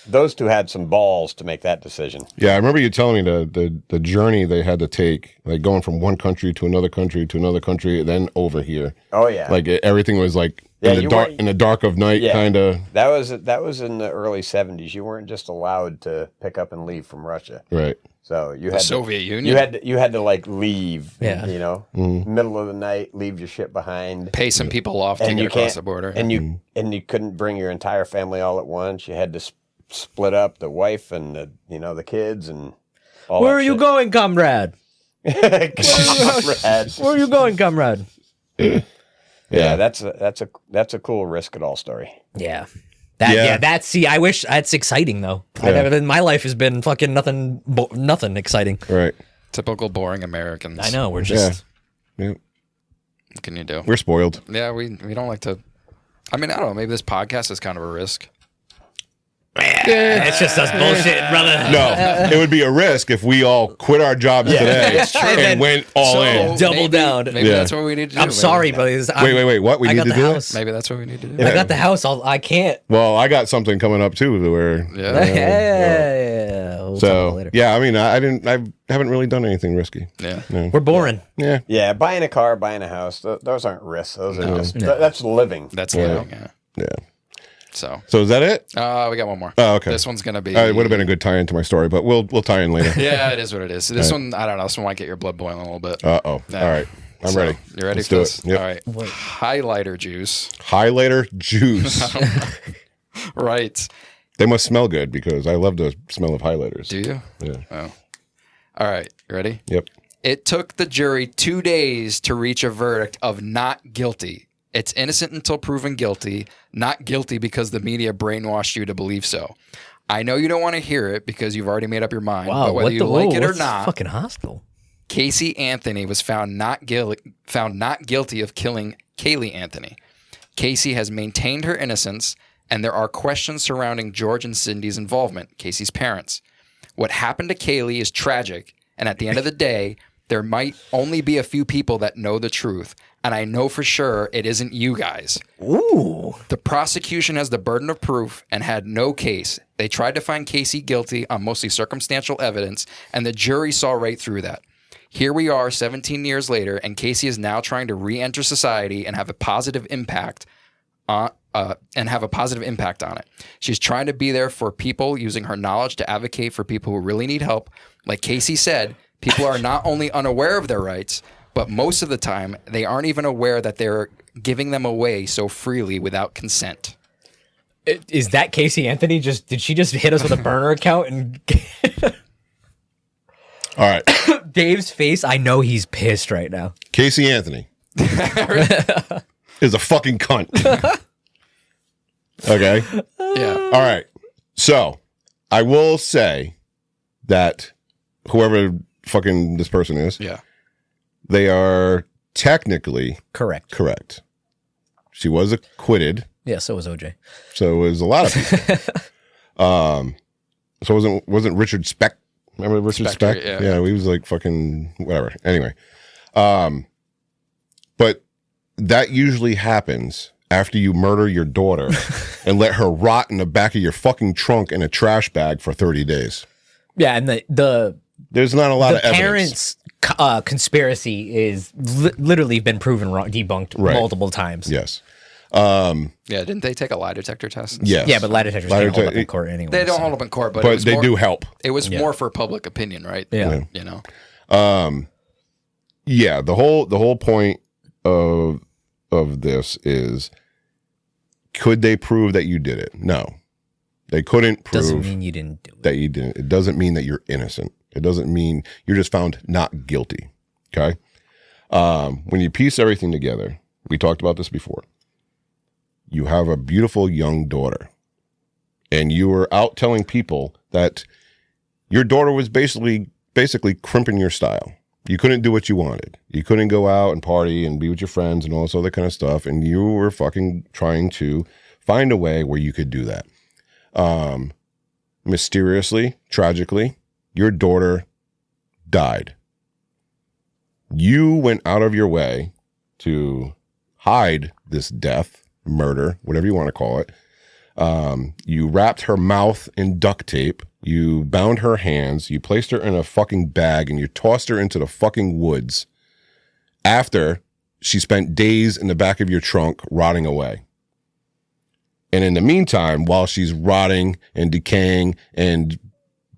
Those two had some balls to make that decision. Yeah, I remember you telling me the journey they had to take, like going from one country to another country to another country, and then over here. Oh yeah, Like everything was like Yeah, in the you dark, weren't- in the dark of night, Yeah. kind of. that was in the early '70s. You weren't just allowed to pick up and leave from Russia. Right. So you The had Soviet Union. you had to like leave. Yeah. You know, Mm-hmm. middle of the night, leave your shit behind. Pay some people off to And get you across can't- the border. And you couldn't bring your entire family all at once. You had to split up the wife and the kids and all Where that are you shit. going, comrade? Comrade. Where are you going, comrade? Yeah, that's a cool risk it all story. Yeah. Yeah. I wish that's exciting though. Yeah. My life has been fucking nothing exciting. Right. Typical boring Americans. I know, we're just Yeah. What can you do? We're spoiled. Yeah, we don't like to. I mean, I don't know. Maybe this podcast is kind of a risk. it's just us bullshitting, brother. No, it would be a risk if we all quit our jobs today And and went all in. Double maybe- down. Maybe Yeah. that's what we need to do. I'm sorry, maybe, but Wait. What? We I need got to the do house. maybe that's what we need to do. I got the house. I can't. Well, I got something coming up too, where. Yeah. We'll talk about it So later. yeah, I mean, I haven't really done anything risky. Yeah. We're boring. Yeah. Yeah, buying a car, buying a house, those aren't risks. Those are just that's living. That's living. Yeah. Yeah. So So is that it? we got one more. Oh, okay. This one's gonna be. It would have been a good tie-in to my story, but we'll tie in later. Yeah, it is what it is. This one, I don't know. This one might get your blood boiling a little bit. All right. I'm So, ready. You ready Let's for do this? it. Yep. All right. Highlighter juice. Highlighter juice. Right. They must smell good because I love the smell of highlighters. Do you? Yeah. Oh. All right. You ready? Yep. It took the jury 2 days to reach a verdict of not guilty. It's innocent until proven guilty, not guilty because the media brainwashed you to believe so. I know you don't want to hear it because you've already made up your mind, Wow. but whether you like it or what's not, fucking hostile. Casey Anthony was found not guilty of killing Kaylee Anthony. Casey has maintained her innocence, and there are questions surrounding George and Cindy's involvement, Casey's parents. What happened to Kaylee is tragic, and at the end of the day, there might only be a few people that know the truth, and I know for sure it isn't you guys. Ooh. The prosecution has the burden of proof and had no case. They tried to find Casey guilty on mostly circumstantial evidence, and the jury saw right through that. Here we are 17 years later, and Casey is now trying to re-enter society and have a positive impact and have a positive impact on it. She's trying to be there for people, using her knowledge to advocate for people who really need help. Like Casey said, people are not only unaware of their rights, but most of the time they aren't even aware that they're giving them away so freely without consent. Is that Casey Anthony? Did she just hit us with a burner account? And All right. Dave's face, I know he's pissed right now. Casey Anthony is a fucking cunt. Okay. Yeah. All right. So I will say that whoever fucking this person is, Yeah. they are technically Correct. correct. She was acquitted. Yeah, so was OJ. So it was a lot of people. So wasn't Richard Speck? Remember Richard Spector, Speck? yeah. He was like fucking whatever. Anyway, but that usually happens after you murder your daughter and let her rot in the back of your fucking trunk in a trash bag for 30 days. Yeah, and There's not a lot the of evidence. parents' conspiracy is literally been proven wrong, debunked Right. multiple times. Yes. Yeah, didn't they take a lie detector test? Yes. Yeah, but lie detectors Lie can't hold up detector- in court anyway. They don't so. hold up in court, but, it But was they more, do help. It was more for public opinion, right? Yeah. You know? Yeah, the whole point of this is, could they prove that you did it? No. They couldn't prove Doesn't mean you didn't do it. that you didn't. It doesn't mean that you're innocent. It doesn't mean you're just found not guilty. Okay? When you piece everything together, we talked about this before. You have a beautiful young daughter, and you were out telling people that your daughter was basically crimping your style. You couldn't do what you wanted. You couldn't go out and party and be with your friends and all this other kind of stuff. And you were fucking trying to find a way where you could do that. Mysteriously, tragically, your daughter died. You went out of your way to hide this death, murder, whatever you want to call it. You wrapped her mouth in duct tape. You bound her hands. You placed her in a fucking bag and you tossed her into the fucking woods after she spent days in the back of your trunk rotting away. And in the meantime, while she's rotting and decaying and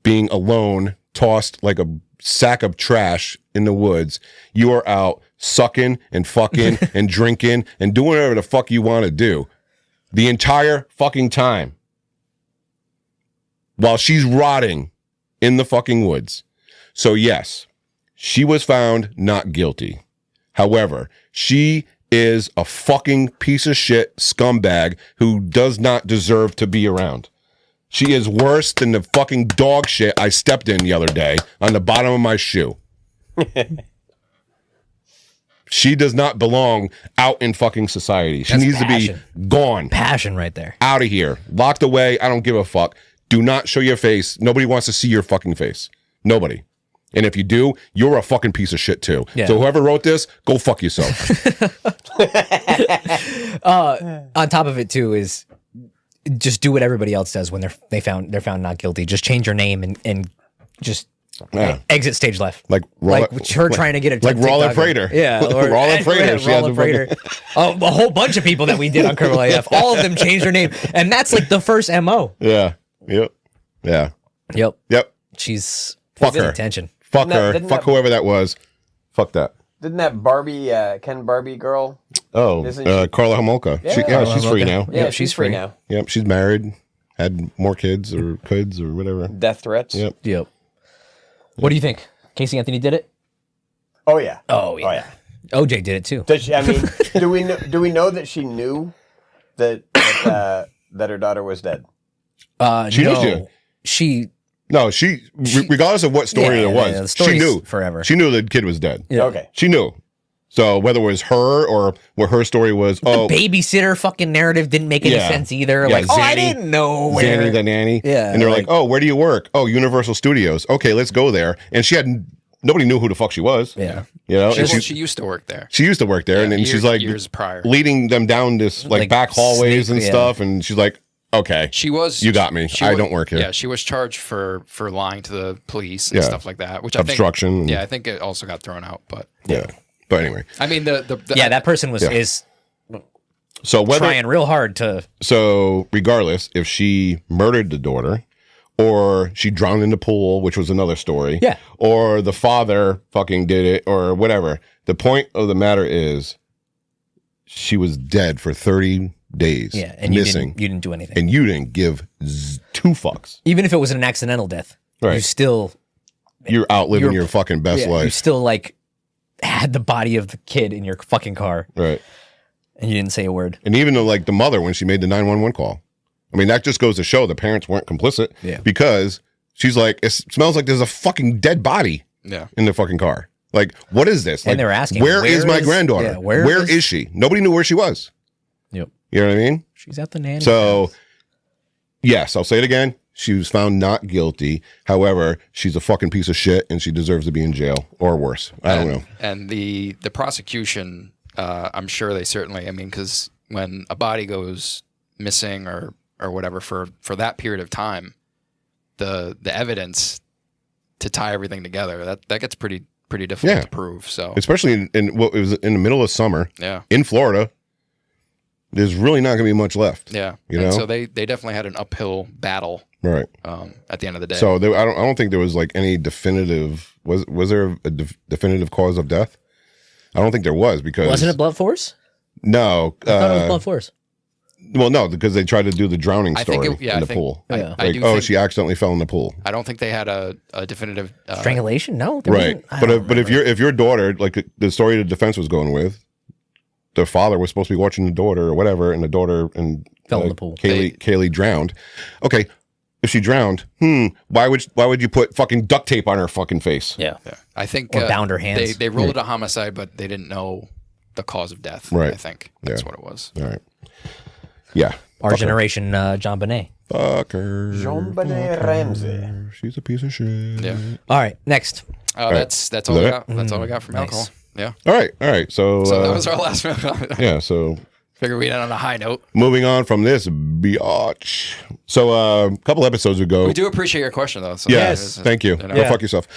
being alone, tossed like a sack of trash in the woods, you are out sucking and fucking and drinking and doing whatever the fuck you want to do the entire fucking time while she's rotting in the fucking woods. So yes, she was found not guilty. However, she is a fucking piece of shit scumbag who does not deserve to be around. She is worse than the fucking dog shit I stepped in the other day on the bottom of my shoe. She does not belong out in fucking society. She That's needs to passion. be gone. Passion right there. Out of here. Locked away. I don't give a fuck. Do not show your face. Nobody wants to see your fucking face. Nobody. And if you do, you're a fucking piece of shit too. Yeah. So whoever wrote this, go fuck yourself. On top of it too is just do what everybody else does when they're found not guilty. Just change your name and just Yeah. exit stage left. Like her trying to get a like Rolla TikTok. Prater. Yeah, Rolla Prater. She has Rolla a Prater. Oh, a whole bunch of people that we did on Criminal AF. All of them changed their name, and that's like the first MO. Yeah. Yep. Yeah. Yep. Yep. She's Fuck good her. Attention. Fuck Didn't that- her. didn't Fuck that- whoever that was. Fuck that. Didn't that Barbie, Ken Barbie girl? Oh, Isn't she- Carla Homolka. Yeah. She's free now. Yeah, Yeah, she's free now. Yep. She's married. Had more kids or whatever. Death threats. Yep. Yep. What do you think? Casey Anthony did it. Oh yeah. Oh yeah. Oh yeah. OJ did it too. Does she, I mean, do we know that she knew that her daughter was dead? She no, knew she. No, regardless of what story Yeah, it was, yeah, the she story's knew forever. She knew the kid was dead. Yeah. Okay. She knew. So whether it was her or what her story was, The babysitter fucking narrative didn't make any Yeah. sense either. Yeah, Like, I Zanny- didn't know where. Zanny the nanny. Yeah, And they're like, like- oh, where do you work? Oh, Universal Studios. Okay, let's go there. And nobody knew who the fuck she was. Yeah. You know, and She used to work there. she used to work there, and then she's like years prior. leading them down this like back hallways and stuff, and she's like, okay, She was. you got me. I don't work here. Yeah, she was charged for lying to the police and Yeah. stuff like that. Which Obstruction. I think. Yeah, I think it also got thrown out. But Yeah. But anyway, I mean, the Yeah, that person was Yeah. is So whether trying real hard to. So regardless, if she murdered the daughter, or she drowned in the pool, which was another story, Yeah. or the father fucking did it, or whatever. The point of the matter is, she was dead for 30 days. Yeah, and missing, you didn't do anything. and you didn't give two fucks. Even if it was an accidental death, Right. you're outliving your fucking best you life. still like had the body of the kid in your fucking car, Right. and you didn't say a word. And even though, like, the mother, when she made the 911 call, I mean, that just goes to show the parents weren't complicit. Yeah. Because she's like, it smells like there's a fucking dead body Yeah. in the fucking car. Like, what is this? And Like, they were asking, where is my is- granddaughter? yeah, where where is- is she? Nobody knew where she was. Yep. You know what I mean? She's at the nanny. So, house. yes, I'll say it again. She was found not guilty. However, she's a fucking piece of shit and she deserves to be in jail or worse. I don't know. And the prosecution, I'm sure they certainly, I mean, because when a body goes missing or whatever for that period of time, the evidence to tie everything together, that gets pretty difficult Yeah. to prove. So Especially in what was in the middle of summer yeah. in Florida, there's really not going to be much left. Yeah. You And know? so they definitely had an uphill battle Right. at the end of the day. So I don't think there was like any definitive. Was there a definitive cause of death? I don't think there was because Wasn't it blood force? No. I thought it was blood force. Well, no, because they tried to do the drowning I think story it- yeah, in the I think- pool. I- Yeah. I Like, do oh, think- she accidentally fell in the pool. I don't think they had a definitive Strangulation? No. there Right. wasn't. I But don't remember. if your daughter, like the story the defense was going with, the father was supposed to be watching the daughter or whatever, and the daughter and Fell in the pool. Kaylee drowned. Okay, if she drowned, why would you put fucking duct tape on her fucking face? Yeah. Yeah. I think Or bound her hands. They ruled it a homicide, but they didn't know the cause of death. Right. I think that's what it was. All right. Yeah. Our Fuck her. generation, John Bonet. Fuck her. Jean-Benet Ramsey. She's a piece of shit. Yeah. All right, next. That's all Is I that got. That's all I got from Nice. alcohol. Yeah. All right. So, So that was our last film. yeah. So Figure we end on a high note. moving on from this biatch. So a couple episodes ago. We do appreciate your question, though. So Yes, thank you. know. Go fuck yourself.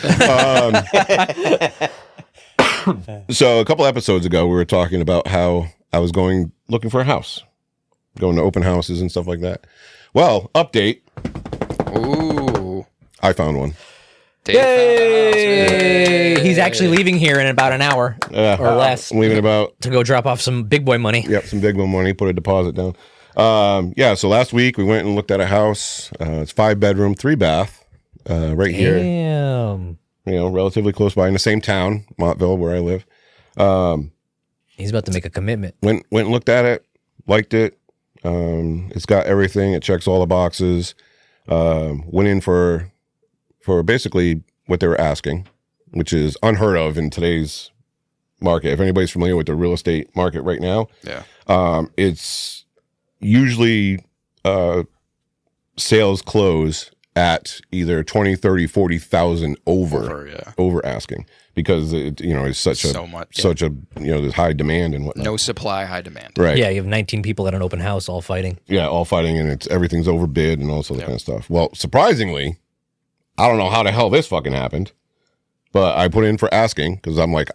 So a couple episodes ago, we were talking about how I was looking for a house, going to open houses and stuff like that. Well, update. Ooh. I found one. Dave found a house. Hey, he's actually leaving here in about an hour or less I'm leaving about to go drop off some big boy money. some big one money, put a deposit down. So last week we went and looked at a house. It's 5-bedroom, 3-bath, right here. Damn. Relatively close by in the same town, Montville, where I live. He's about to make a commitment. Went and looked at it, liked it. It's got everything. It checks all the boxes. Went in for basically what they were asking, which is unheard of in today's market. If anybody's familiar with the real estate market right now, Yeah. it's usually sales close at either 20, 30, 40,000 over asking because it's such a there's high demand and whatnot. No supply, high demand. Right. Yeah, you have 19 people at an open house all fighting. Yeah, all fighting and everything's overbid and all sorts of kind of stuff. Well, surprisingly, I don't know how the hell this fucking happened, but I put in for asking because I'm like,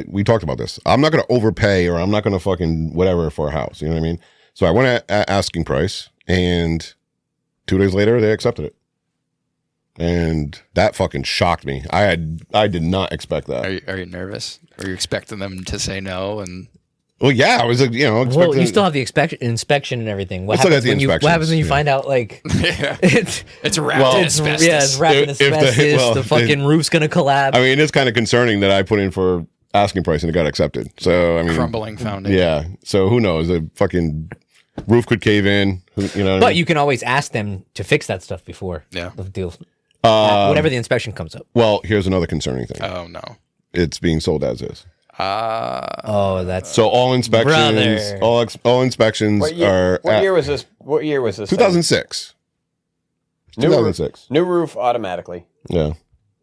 we talked about this. I'm not going to overpay or I'm not going to fucking whatever for a house. You know what I mean? So I went at asking price and 2 days later they accepted it. And that fucking shocked me. I did not expect that. Are you nervous? Are you expecting them to say no? And Well, yeah, I was expecting. Well, you still have the inspection and everything. What I still got happens the when inspections, what happens when you yeah. find out like it's wrapped in asbestos. it's wrapped in If the- asbestos. well, the fucking roof's gonna collapse. I mean, it's kind of concerning that I put in for asking price and it got accepted. So I mean, Crumbling foundation. yeah. So who knows? The fucking roof could cave in. You know. What I But mean? you can always ask them to fix that stuff before Yeah. the deal. Whenever the inspection comes up. Well, here's another concerning thing. Oh no. It's being sold as is. Oh, that's So all inspections, Brother. all inspections What year, are what at year was this? What year was this? 2006. New 2006. New roof automatically. Yeah,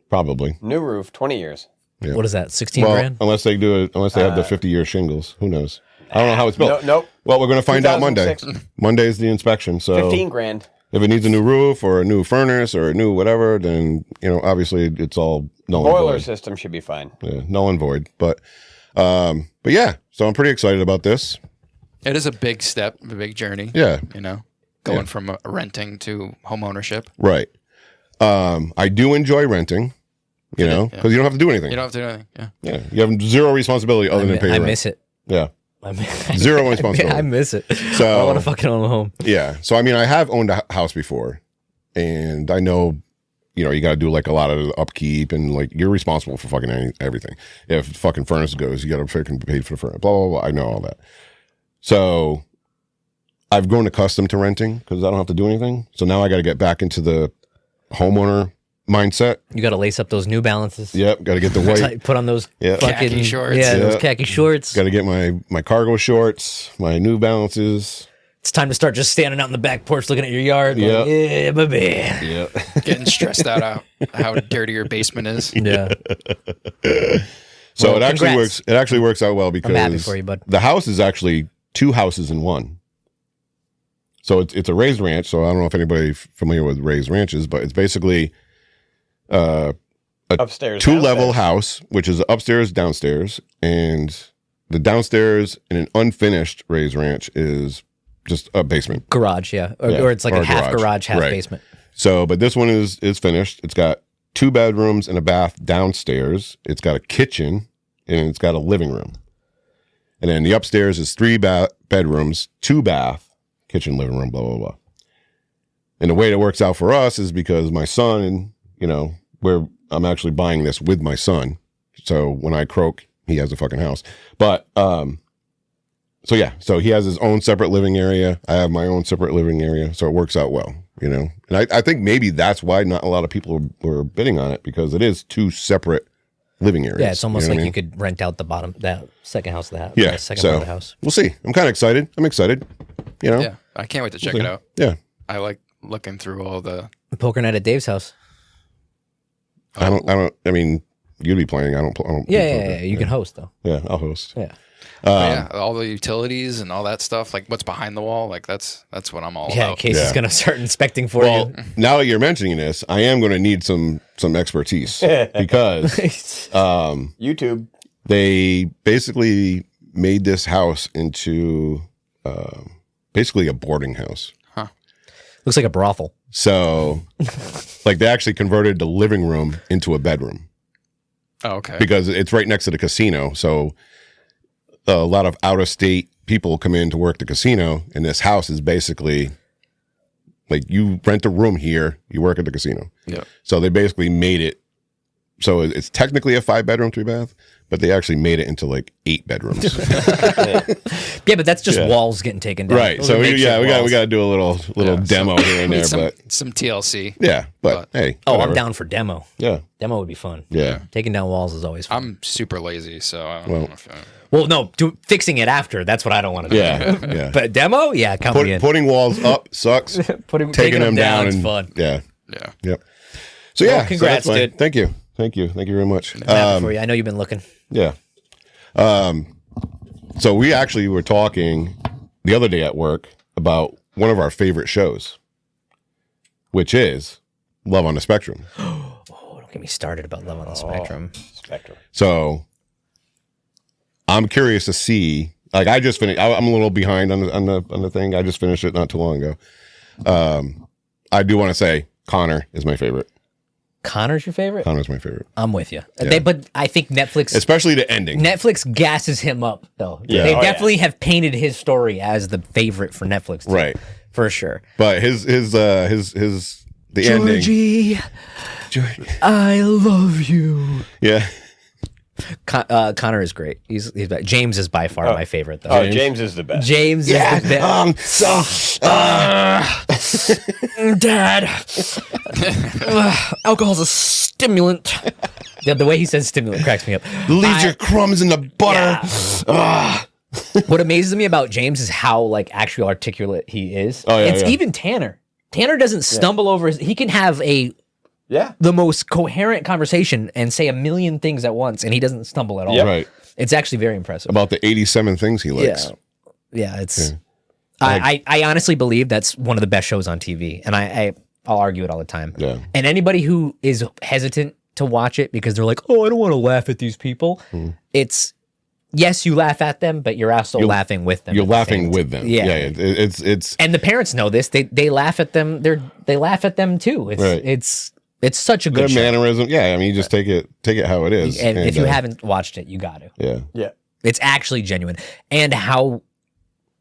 probably. New roof, 20 years. what is that? 16 Well, grand? unless they do it, unless they have the 50-year shingles. Who knows? I don't know how it's built. Nope. Well, we're going to find out Monday. 2006. Monday's the inspection. So 15 grand. if it needs a new roof or a new furnace or a new whatever, then obviously it's all null and Boiler void. system should be fine. Yeah, null and void. But yeah, so I'm pretty excited about this. It is a big step, a big journey. Yeah. You know, going from renting to home ownership. Right. I do enjoy renting, you know, because you don't have to do anything. You don't have to do anything. Yeah. Yeah. You have zero responsibility other than pay your I rent. miss it. Yeah. Zero responsibility. I miss it. So I want to fucking own a home. Yeah. So I mean, I have owned a house before, and I know, you know, you got to do like a lot of the upkeep, and like you're responsible for fucking everything. If the fucking furnace goes, you got to freaking pay for the furnace. Blah blah blah. I know all that. So I've grown accustomed to renting because I don't have to do anything. So now I got to get back into the homeowner mindset. You got to lace up those New Balances. Yep. Got to get the white. Put on those fucking Khaki shorts. Yeah, those Yeah. khaki shorts. Got to get my cargo shorts, my New Balances. It's time to start just standing out in the back porch looking at your yard. Like, Yep. yeah, baby. Yep. Getting stressed out how dirty your basement is. Yeah. So Well, it actually congrats. works. It actually works out well because I'm happy for you, bud. the house is actually 2 houses in one. So it's a raised ranch. So I don't know if anybody's familiar with raised ranches, but it's basically Upstairs. 2-level downstairs. house, which is upstairs, downstairs, and the downstairs in an unfinished raised ranch is just a basement. Garage, yeah. Or, Yeah, or it's like or a a half garage. garage, half Right. basement. So, but this one is finished. It's got 2 bedrooms and a bath downstairs. It's got a kitchen and it's got a living room. And then the upstairs is 3 bedrooms, 2 bath, kitchen, living room, blah, blah, blah. And the way it works out for us is because my son, you know, I'm actually buying this with my son. So when I croak, he has a fucking house. But, so yeah, so he has his own separate living area. I have my own separate living area. So it works out well, you know. And I think maybe that's why not a lot of people were bidding on it, because it is 2 separate living areas. Yeah, it's almost you know like what I you mean? could rent out that second house of the house. Yeah, The second so part of the house. we'll see. I'm kind of excited. I'm excited. You know? Yeah. I can't wait to check it out. Yeah. I like looking through all the. Poker night at Dave's house. I mean, you'd be playing. I don't Yeah. You can host though. Yeah, I'll host. Yeah. Yeah, all the utilities and all that stuff, like what's behind the wall, like that's what I'm all Yeah, about. Casey's Yeah. gonna start inspecting for Well, you. now that you're mentioning this, I am going to need some expertise because YouTube. they basically made this house into basically a boarding house. Looks like a brothel. So, like, they actually converted the living room into a bedroom Oh, okay. because it's right next to the casino. So, a lot of out of state people come in to work the casino, and this house is basically like you rent a room here, you work at the casino. Yeah. So they basically made it so it's technically a 5-bedroom, 3-bath, but they actually made it into like 8 bedrooms. Yeah, but that's just Yeah. walls getting taken down. Right. Those So are we makeshift walls. got to do a little Yeah, demo here and there, some TLC. but but hey. Oh, whatever. I'm down for demo. Yeah. Demo would be fun. Yeah. Taking down walls is always fun. I'm super lazy, so I don't Well, know if Well, no, fixing it after. That's what I don't want to do. Yeah. Yeah. But demo, yeah, count me in. Putting walls up sucks. Taking them down is and fun. Yeah. yeah. Yep. So yeah, Well, congrats, so that's fine. dude. Thank you. Thank you very much. I'm happy for you. I know you've been looking. Yeah. So we actually were talking the other day at work about one of our favorite shows, which is Love on the Spectrum. Oh, don't get me started about Love on the Spectrum. Spectrum. So I'm curious to see. Like, I just finished. I'm a little behind on the thing. I just finished it not too long ago. I do want to say Connor is my favorite. Connor's your favorite? Connor's my favorite, I'm with you. Yeah. But I think Netflix especially the ending. gasses him up though. Yeah. They Oh, definitely have painted his story as the favorite for Netflix, too, Right. For sure. But the ending. Georgie, I love you. Yeah. Connor is great. He's James is by far my favorite though. Oh, James is the best. James is the best. Dad, alcohol's a stimulant. The way he says stimulant cracks me up. Leave your crumbs in the butter. What amazes me about James is how like actually articulate he is. Oh, yeah, it's yeah. even Tanner. Tanner doesn't stumble over. He can have Yeah. the most coherent conversation and say a million things at once, and he doesn't stumble at all. Yep. Right. It's actually very impressive. About the 87 things he likes. Yeah, it's. I honestly believe that's one of the best shows on TV, and I'll argue it all the time. Yeah. And anybody who is hesitant to watch it because they're like, "Oh, I don't want to laugh at these people," Hmm. it's yes, you laugh at them, but you're also laughing with them. You're at the laughing same with them. Yeah. It's And the parents know this. They laugh at them. They laugh at them too. It's such a their good show. mannerism. Yeah, I mean, you just take it how it is. And if you haven't watched it, you got to. yeah, Yeah. It's actually genuine, and how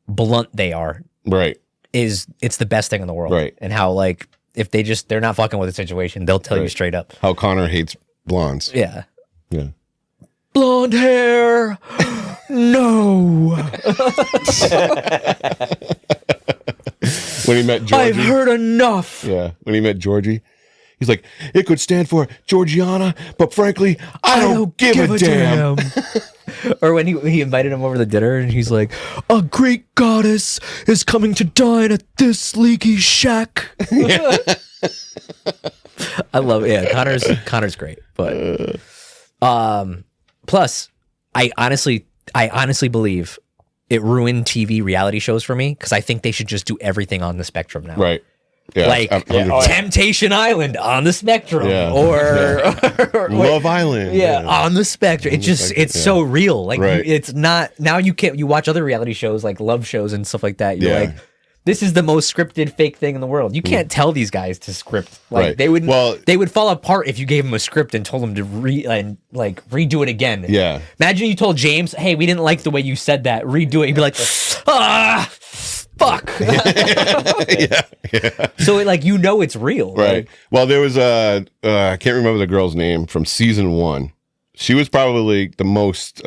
blunt they are right, it's the best thing in the world. Right. And how like if they're not fucking with the situation, they'll tell you straight up. how Connor hates blondes. Yeah. Yeah. Blonde hair. No. When he met Georgie, I've heard enough. yeah, when he met Georgie, he's like, it could stand for Georgiana, but frankly, I don't give a damn. Or when he invited him over to dinner and he's like, a Greek goddess is coming to dine at this leaky shack. I love it. Yeah, Connor's great. But plus I honestly believe it ruined TV reality shows for me because I think they should just do everything on the spectrum now. Right. Yeah. Like Temptation Island on the spectrum, Yeah. or Love Island. on the spectrum. It's so real. Like Right. it's not now. You watch other reality shows like love shows and stuff like that. You're Yeah. like, this is the most scripted fake thing in the world. You can't tell these guys to script. Like Right. they would Well- they would fall apart if you gave them a script and told them to redo it again. Yeah. Imagine you told James, "Hey, we didn't like the way you said that. Redo it." He'd be like, fuck. yeah. So it's real. Right. Like, Well, there was I can't remember the girl's name from season 1. She was probably the most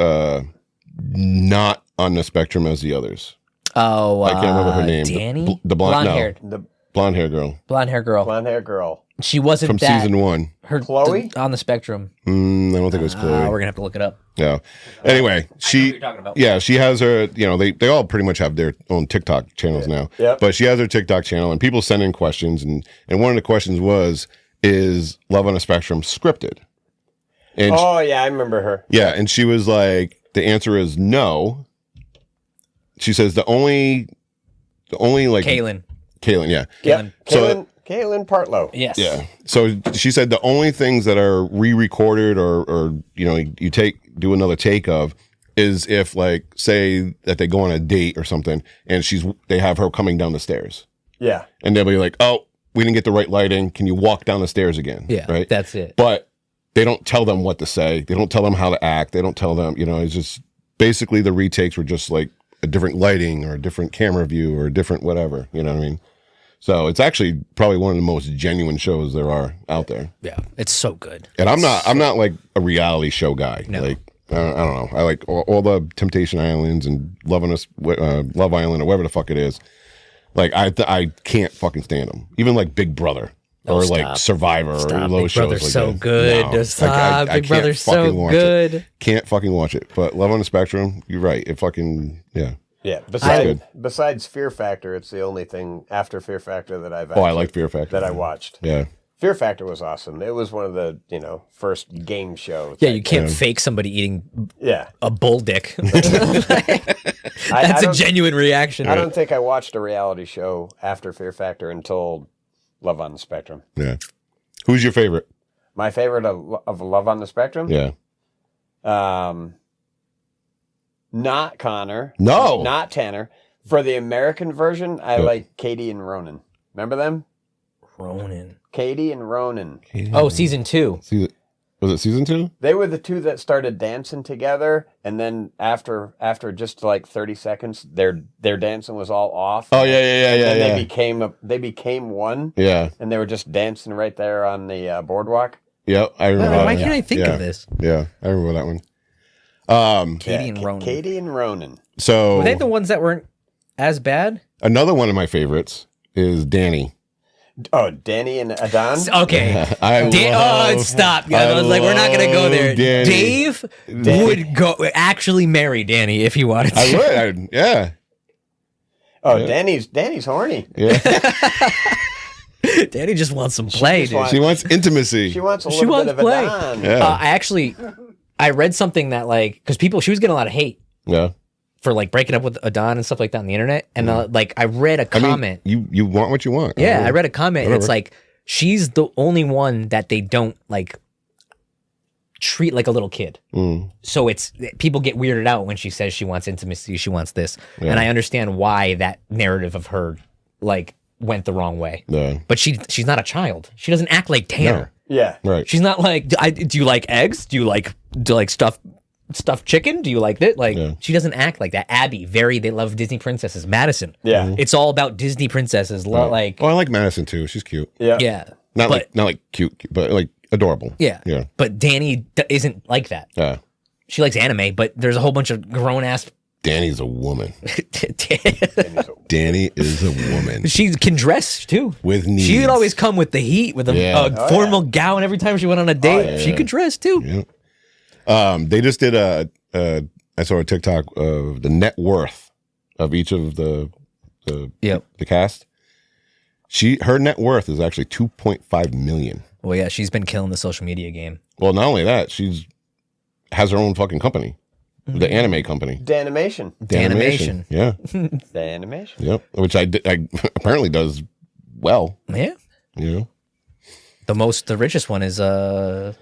not on the spectrum as the others. oh, I can't remember her name. Danny? The blonde, Blonde-haired. The blonde hair girl Blonde hair girl. blonde hair girl. She wasn't from that. season 1. Her Chloe? on the spectrum. I don't think it was Chloe. We're gonna have to look it up. Yeah. Anyway, she you're talking about. yeah, she has her, they all pretty much have their own TikTok channels now. Yep. But she has her TikTok channel and people send in questions and one of the questions was, is Love on a Spectrum scripted? And Oh yeah, I remember her. yeah, and she was like, the answer is no. She says the only like Kaylin. yeah. Yep. So- Kaylin Partlow. Yes. Yeah. So she said the only things that are re-recorded or you do another take of is if like say that they go on a date or something and they have her coming down the stairs Yeah. and they'll be like, oh, we didn't get the right lighting. Can you walk down the stairs again? Yeah. Right. That's it. But they don't tell them what to say. They don't tell them how to act. They don't tell them, it's just basically the retakes were just like a different lighting or a different camera view or a different whatever. You know what I mean? So it's actually probably one of the most genuine shows there are out there. Yeah. It's so good. And I'm not like a reality show guy. No. Like I don't know. I like all the Temptation Islands and Love Island or whatever the fuck it is. Like I can't fucking stand them. Even like Big Brother or stop. like Survivor or Stop. those Big shows Brother's like so that. good. No. Stop. Big can't Brother's fucking so watch good. It. Can't fucking watch it. But Love on the Spectrum, you're right. It fucking yeah. Yeah. good. Besides Fear Factor, it's the only thing after Fear Factor that I've I like Fear Factor. that I watched. Yeah. Fear Factor was awesome. It was one of the, first game shows. Yeah, you can't fake somebody eating Yeah. a bull dick. I That's a don't- genuine reaction. I don't think I watched a reality show after Fear Factor until Love on the Spectrum. Yeah. Who's your favorite? My favorite of Love on the Spectrum? Yeah. Not Connor. No. Not Tanner. For the American version, I like Katie and Ronan. Remember them? Ronan. Katie and Ronan. Oh, season 2. Was it season 2? They were the two that started dancing together, and then after just like 30 seconds, their dancing was all off. Oh yeah. And they became one, Yeah. and they were just dancing right there on the boardwalk. Yeah. I remember. Why that. can't I think Yeah. of this? Yeah, I remember that one. Katie and Ronan. Katie and Ronan. So Were they the ones that weren't as bad? another one of my favorites is Danny. Oh, Danny and Adon. Okay. I Stop. I was like, we're not going to go there. love Danny. Dave would actually marry Danny if he wanted to. I would. Yeah. Oh, Yeah. Danny's horny. Yeah. Danny just wants some play, just dude. wants- She wants intimacy. She wants a She little wants bit of play. Adon. Yeah. I read something that because she was getting a lot of hate Yeah. for breaking up with Adon and stuff like that on the internet. And I read a comment. I mean, you want what you want. Yeah, I read a comment, and it's Whatever. like she's the only one that they don't treat like a little kid. So it's people get weirded out when she says she wants intimacy, she wants this, and I understand why that narrative of her like went the wrong way. Yeah. But she's not a child. She doesn't act like Tanner. Yeah. Right. She's not like, do you like eggs? Do you like stuffed chicken? Do you like that? Like, she doesn't act like that. Abby, they love Disney princesses. Madison. Yeah. It's all about Disney princesses. Like, Oh, I like Madison too. She's cute. Yeah. yeah. Not like cute, but like adorable. Yeah. Yeah. But Danny isn't like that. Yeah. She likes anime, but there's a whole bunch of grown ass. Danny's a woman. Danny is a woman. She can dress too. With needs. She would always come with the heat, with a formal gown every time she went on a date. She could dress too. Yeah. They just did I saw a TikTok of the net worth of each of the cast. Her net worth is actually 2.5 million. Well, yeah, she's been killing the social media game. Well, not only that, has her own fucking company. The anime company. Danimation. Danimation. Yeah. Danimation. Yep. Which I apparently does well. Yeah. You know? The richest one is the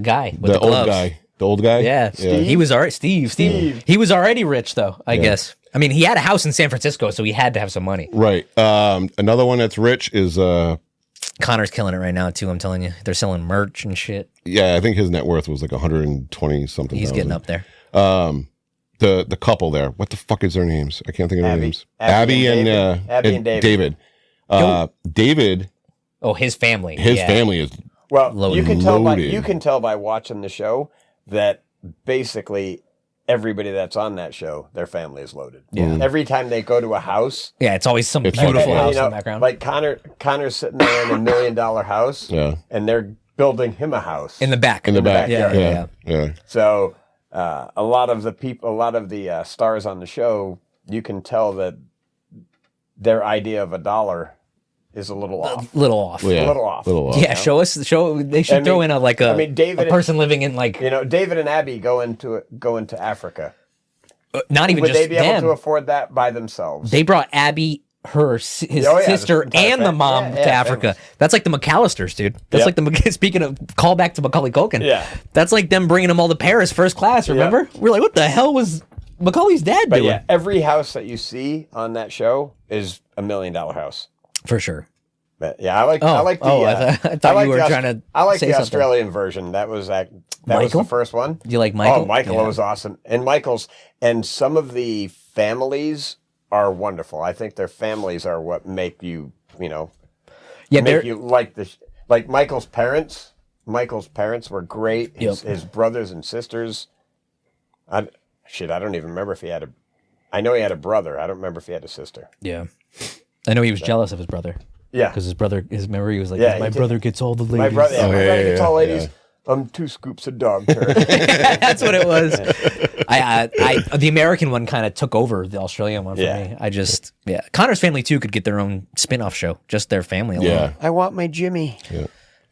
guy with the old gloves. guy. The old guy? Yeah. He was already Steve. He was already rich though, I guess. I mean, he had a house in San Francisco, so he had to have some money. Right. Another one that's rich is Connor's killing it right now too, I'm telling you. They're selling merch and shit. yeah, I think his net worth was like 120 something. He's getting up there. The couple there. What the fuck is their names? I can't think of their names. Abby and David. David. Oh, his family. His family is Well, you can tell by loaded. watching the show that basically everybody that's on that show, their family is loaded. Yeah. Every time they go to a house, it's always some It's beautiful like- house you know, in the background. like Connor's sitting there in $1 million house, and they're building him a house in the back. in the back. Yeah. So a lot of the stars on the show, you can tell that their idea of a dollar is a little off. Little off. Yeah. A little off. Yeah, show. They should throw in David, a person living in like David and Abby go into Africa. not even Would just they be able them. to afford that by themselves? They brought Abby, his the sister, entire and the family. mom to Africa. Families. That's like the McAllisters, dude. That's like speaking of callback to Macaulay Culkin. Yeah. That's like them bringing them all to Paris first class. Remember? We're like, what the hell was Macaulay's dad But doing? yeah, every house that you see on that show is $1 million house. For sure. But yeah, I like I thought you were trying to I like say the something. Australian version. That was the Michael? first one. Do you like Michael? Oh, Michael Yeah. was awesome, and some of the families are wonderful. I think their families are what make you make you like like Michael's parents. Michael's parents were great. His brothers and sisters. I don't even remember if he had I know he had a brother. I don't remember if he had a sister. Yeah. I know he was jealous of his brother. Yeah, Because his memory was like, Yeah, my he did. brother gets all the ladies. my brother gets all ladies. yeah. I'm 2 scoops of dog turd. That's what it was. The American one kind of took over the Australian one for me. Connor's family too could get their own spin-off show, just their family alone. Yeah. I want my Jimmy.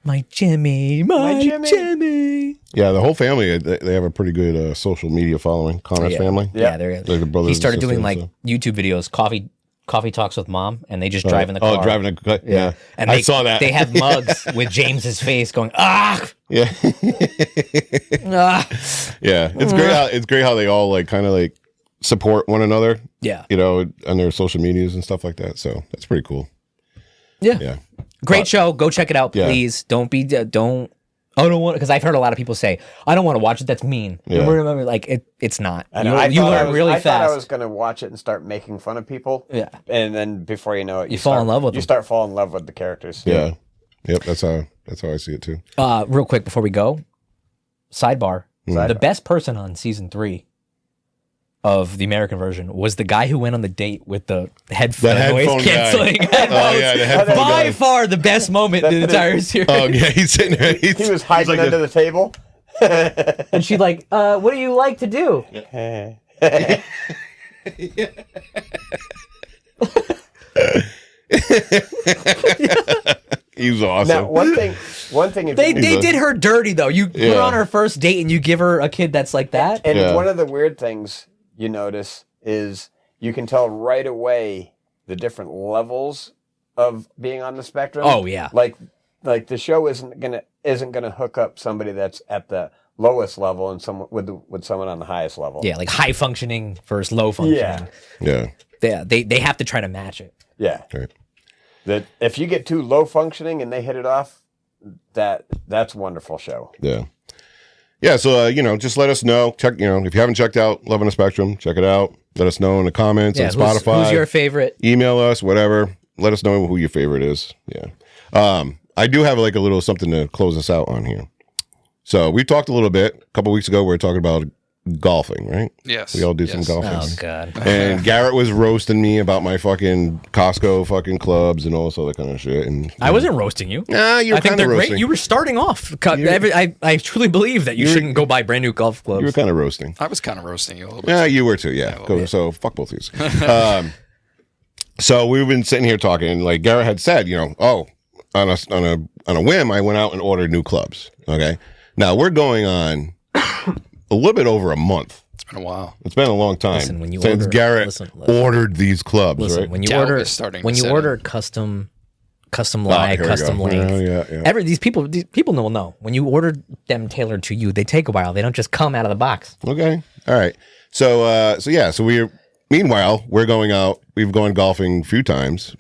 My Jimmy, my Jimmy. Yeah, the whole family, they have a pretty good social media following. Connor's family. Yeah, they're Like the brothers he and started doing sisters like and YouTube videos, coffee talks with mom, and they just drive in the car. Oh, driving yeah. And I saw that. They have mugs with James's face going, ah, Yeah. ah. Yeah. It's great how they all like kind of like support one another. Yeah. On their social medias and stuff like that. So that's pretty cool. Yeah. Yeah. Great show. Go check it out, Yeah. please. Don't want, because I've heard a lot of people say, I don't want to watch it. That's mean. Yeah. Like it's not. I know. You learn really I thought I fast. was going to watch it and start making fun of people. Yeah. And then before you know it, You fall in love with You them. start falling in love with the characters. Yeah. Yep. That's how I see it too. Real quick before we go, sidebar. The best person on season 3 of the American version was the guy who went on the date with the headphone noise guy. canceling Oh headphones. yeah, the headphone By guy. far the best moment in the entire series. Oh yeah, he's sitting there. He was hiding under the table. And she's like, what do you like to do? He's awesome. Now, one thing. If They you, did her dirty though. You put her Yeah. on her first date and you give her a kid that's like that. and Yeah. one of the weird things you notice is you can tell right away the different levels of being on the spectrum. Oh, yeah. Like the show isn't gonna hook up somebody that's at the lowest level and someone with someone on the highest level. Yeah, like high functioning versus low functioning. Yeah. They have to try to match it. Yeah. Right. That if you get too low functioning and they hit it off, that's a wonderful show. Yeah. Yeah, so just let us know. Check, if you haven't checked out Love on the Spectrum, check it out. Let us know in the comments on Spotify. Who's your favorite? Email us, whatever. Let us know who your favorite is. Yeah. I do have like a little something to close us out on here. So we talked a little bit a couple weeks ago. We were talking about golfing, right? Yes. We all did some golfing. Oh God. And Garrett was roasting me about my fucking Costco fucking clubs and all this other kind of shit. And I wasn't roasting you. Nah, you were I think kind they're of roasting. great. You were starting off. I truly believe that you shouldn't go buy brand new golf clubs. You were kind of roasting. I was kind of roasting you a little bit. Yeah, you were too. Yeah. So fuck both of you. So we've been sitting here talking, and like Garrett had said, on a whim, I went out and ordered new clubs. Okay. Now we're going on a little bit over a month. It's been a while. It's been a long time since Garrett ordered these clubs. Right? When you Doubt order, is starting to when you set order in. custom lie, here we custom go. length. Yeah. These people will know when you order them tailored to you. They take a while. They don't just come out of the box. Okay. All right. So meanwhile, we're going out. We've gone golfing a few times,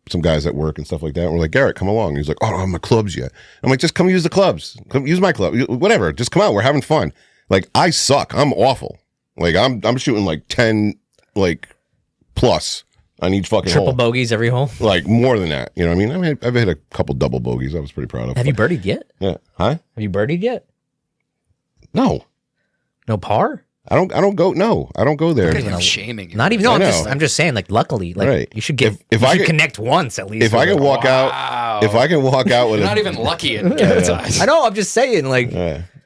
some guys at work and stuff like that. And we're like, Garrett, come along. And he's like, oh, I don't have my clubs yet. I'm like, just come use the clubs. Come use my club. Whatever. Just come out. We're having fun. Like, I suck. I'm awful. Like, I'm shooting like 10, plus on each fucking Triple hole. bogeys every hole. Like, more than that. You know what I mean? I've hit a couple double bogeys. I was pretty proud of. Have you birdied yet? Yeah. Huh? Have you birdied yet? No. No par? I don't go. No, I don't go there. I'm shaming you. Not even. I No, know. I'm just saying. Like, luckily, Right. you should get. If you I should could- connect once at least. If I can walk out, Wow. if I can walk out with You're a, not even lucky in Garrett's eyes. I know. I'm just saying. Like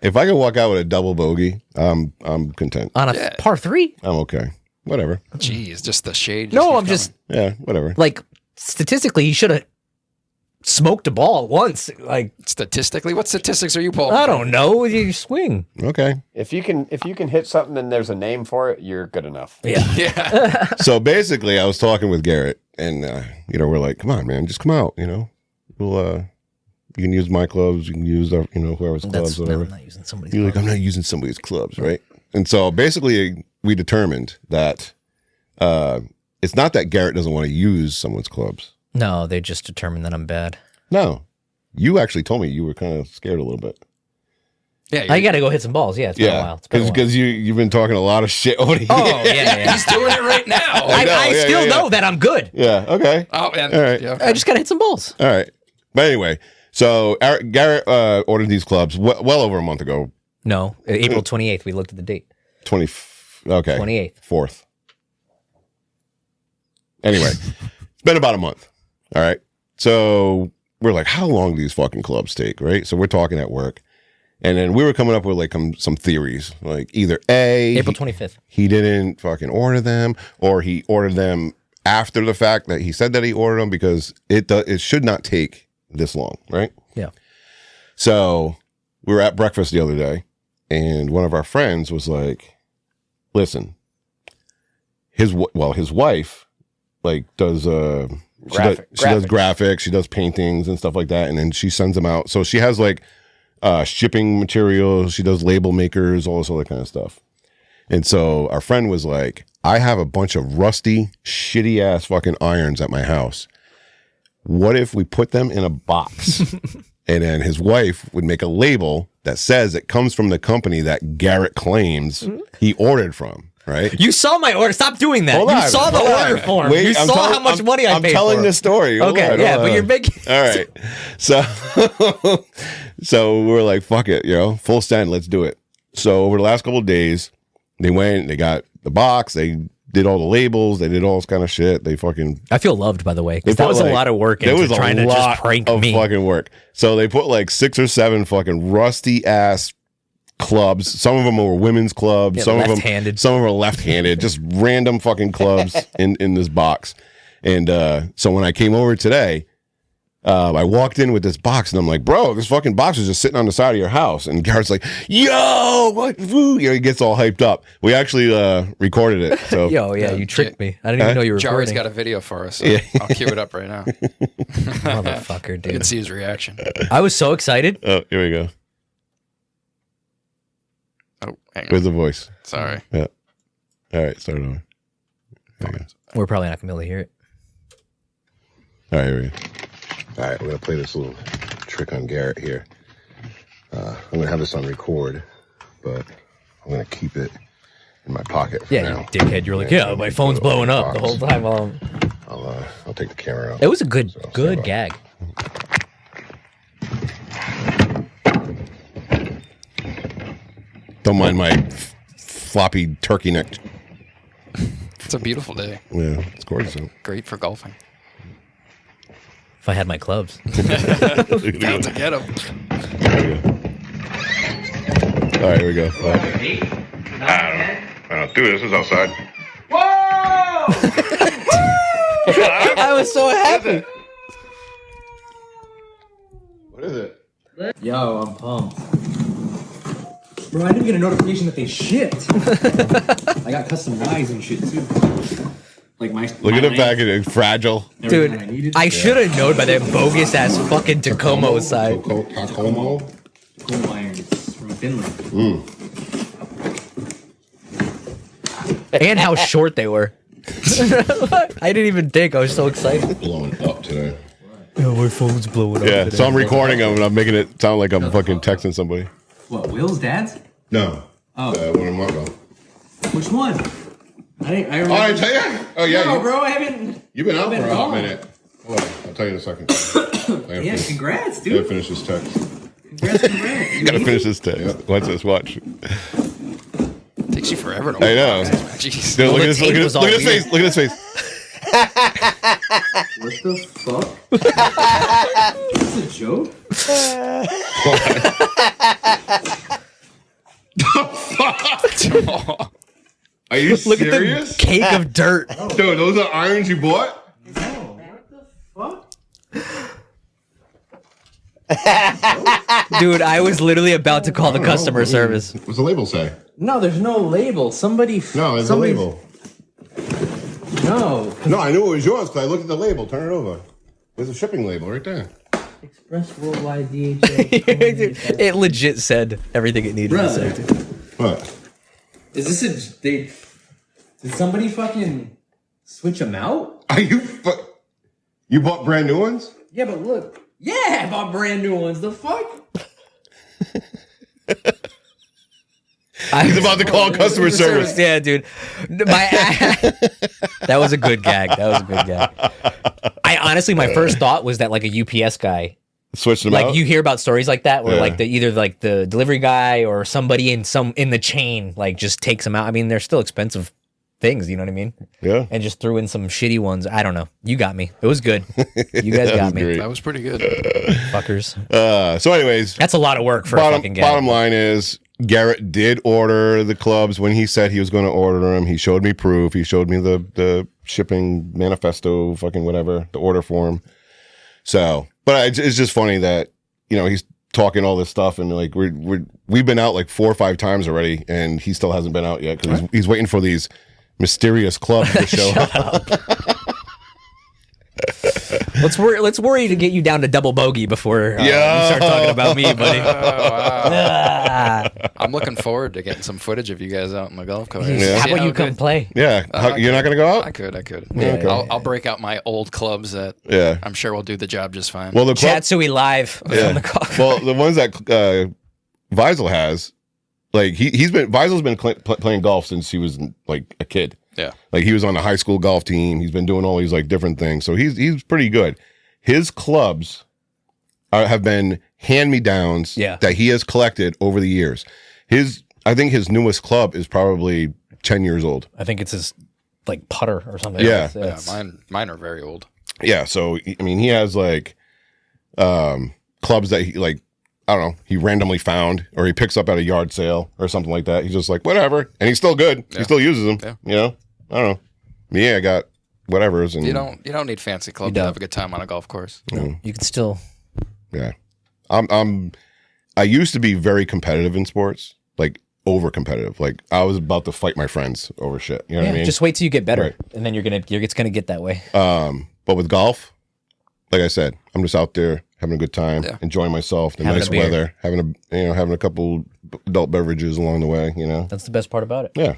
if I can walk out with a double bogey, I'm content. on a par 3. I'm okay. Whatever. Jeez, just the shade. No, keeps I'm just Yeah, whatever. like statistically, he should have smoked a ball once. Like, statistically, what statistics are you pulling? I don't know. You swing. Okay. If you can hit something and there's a name for it, you're good enough. Yeah. Yeah. So basically, I was talking with Garrett, and we're like, come on, man, just come out. We'll you can use my clubs, you can use whoever's clubs, No, whatever. I'm not using somebody's. You're like, club. I'm not using somebody's clubs, right? And so basically, we determined that it's not that Garrett doesn't want to use someone's clubs. No, they just determined that I'm bad. No, you actually told me you were kind of scared a little bit. Yeah. I got to go hit some balls. Yeah, it's been a while. It's been a while. Because you've been talking a lot of shit over the Oh years. yeah. He's doing it right now. I still know that I'm good. Yeah. Okay. Oh, and All right. yeah. I just got to hit some balls. All right. But anyway, so Garrett ordered these clubs well over a month ago. No, April 28th. We looked at the date. 28th. 4th. Anyway, it's been about a month. All right. So we're like, how long do these fucking clubs take? Right. So we're talking at work. And then we were coming up with like some theories. Like either A, April 25th. he didn't fucking order them, or he ordered them after the fact that he said that he ordered them, because it should not take this long. Right. Yeah. So we were at breakfast the other day, and one of our friends was like, listen, his wife does she does graphics, she does paintings and stuff like that, and then she sends them out. So she has shipping materials, she does label makers, all this other kind of stuff. And so our friend was like, I have a bunch of rusty, shitty ass fucking irons at my house. What if we put them in a box? And then his wife would make a label that says it comes from the company that Garrett claims he ordered from, right? You saw my order. Stop doing that. Hold You on, saw the hold order on. form. Wait, You saw how much money I paid I'm telling for. this story. Hold Okay, on, yeah, hold but on. you're making. All right. So we're like, fuck it, full send, let's do it. So over the last couple of days, they went, they got the box, they did all the labels, they did all this kind of shit. They fucking. I feel loved, by the way, They because that put, was a lot of work There into was a trying to lot just prank of me. fucking work. So they put 6 or 7 fucking rusty ass clubs. Some of them were women's clubs. Yeah, some left-handed. Some of them are left-handed. Just random fucking clubs in this box. And so when I came over today, I walked in with this box, and I'm like, bro, this fucking box is just sitting on the side of your house. And Garrett's like, yo, what? Woo? He gets all hyped up. We actually recorded it. So Yo, yeah, you tricked me. I didn't even know you were Jari's recording. got a video for us. So Yeah. I'll cue it up right now. Motherfucker, You can dude. see his reaction. I was so excited. oh, here we go. Oh, hang on. Where's the voice? Sorry. Yeah. All right, start it over. There you go. We're probably not gonna be able to hear it. All right, here we go. All right, we're gonna play this little trick on Garrett here. I'm gonna have this on record, but I'm gonna keep it in my pocket for Yeah, now. you dickhead. You're like, yeah, my phone's blowing up the whole time. I'll take the camera out. It was a good So, gag. Don't mind my floppy turkey neck. It's a beautiful day. Yeah, it's gorgeous. Out. Great for golfing. If I had my clubs. Got to get them. All right, here we go. Dude, this is outside. I was so happy. What is it? Yo, I'm pumped. Bro, I didn't get a notification that they shipped. I got custom rides and shit too. Like my Look at the packaging, fragile. Dude, I should have known by that bogus ass fucking Tacoma side. Tacoma? coal irons from Finland. And how short they were. I didn't even think. I was so excited. Blowing up today. Oh, my phone's blowing up. Yeah, today. so I'm recording them and I'm making it sound like I'm fucking texting somebody. What, Will's dad's? No. Oh. One in Marco. Which one? I remember. Oh, I tell you? Oh, yeah. No, bro, I haven't. You've been out I've for been a hot gone. minute. Hold on, I'll tell you in a second. Yeah, congrats, I gotta dude. finish this text. Congrats. Gotta finish this text. Watch this, watch. Takes you forever to I know. Jeez. Dude, Well, look at the this, look tape at was this, look all at his face, look at his face. What the fuck? Is this a joke? Are you Look serious? at the cake of dirt. Dude, those are irons you bought? What the fuck? Dude, I was literally about to call the customer service. What's the label say? No, there's no label. Somebody. No, there's a somebody- label. No. No, I knew it was yours because I looked at the label. Turn it over. There's a shipping label right there. Express Worldwide DHL. It legit said everything it needed to say. Brother, What? is this a? Did somebody fucking switch them out? Are you you bought brand new ones? Yeah, but look. Yeah, I bought brand new ones. The fuck? He's about to call customer service. Yeah, dude. That was a good gag. That was a good gag. I honestly, my first thought was that like a UPS guy, Switched them like out? you hear about stories like that where Yeah. like either like the delivery guy or somebody in the chain like just takes them out. I mean, they're still expensive things, you know what I mean? Yeah. And just threw in some shitty ones. I don't know. You got me. It was good. You guys That got was me, great. That was pretty good. fuckers. So anyways, That's a lot of work for a fucking gag. bottom line is Garrett did order the clubs when he said he was going to order them. He showed me proof. He showed me the shipping manifesto, fucking whatever, the order form. So, but it's just funny that, you know, he's talking all this stuff and like we've been out like 4 or 5 times already and he still hasn't been out yet because he's waiting for these mysterious clubs to show up. Let's worry to get you down to double bogey before you start talking about me, buddy. I'm looking forward to getting some footage of you guys out in the golf course. Yeah. How See about you come good- play? Yeah. You're not going to go I out? could. Yeah, yeah. I'll break out my old clubs that Yeah. I'm sure will do the job just fine. Well, the club, Chatsui live on the call. well, the ones that Vizel has, like Vizel's been playing golf since he was like a kid. yeah. Like he was on the high school golf team. He's been doing all these like different things. So he's pretty good. His clubs have been hand-me-downs that he has collected over the years. I think his newest club is probably 10 years old. I think it's his like putter or something. Yeah. It's- Mine are very old. Yeah. So, I mean, he has like clubs that he like, I don't know, he randomly found or he picks up at a yard sale or something like that. He's just like, whatever. And he's still good. Yeah. He still uses them. Yeah. You know? I don't know. Me, I got whatever's. And You don't need fancy clubs to don't. have a good time on a golf course. you can still. Yeah. I used to be very competitive in sports, like over competitive. Like I was about to fight my friends over shit. You know what I mean? Just wait till you get better, Right. and then it's gonna get that way. But with golf, like I said, I'm just out there having a good time, Yeah. enjoying myself, the Having nice a beer. weather, having a couple adult beverages along the way. That's the best part about it. Yeah.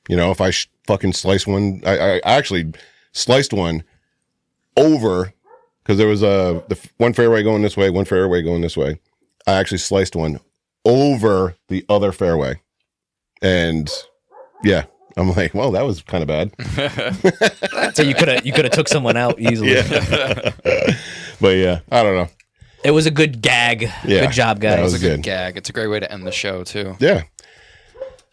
If I fucking slice one, I actually sliced one over because there was one fairway going this way, one fairway going this way. I actually sliced one over the other fairway. And yeah, I'm like, well, that was kind of bad. So you could have took someone out easily. Yeah. But yeah, I don't know. It was a good gag. Yeah. Good job, That guys. was It's a good good. gag. It's a great way to end the show too. Yeah.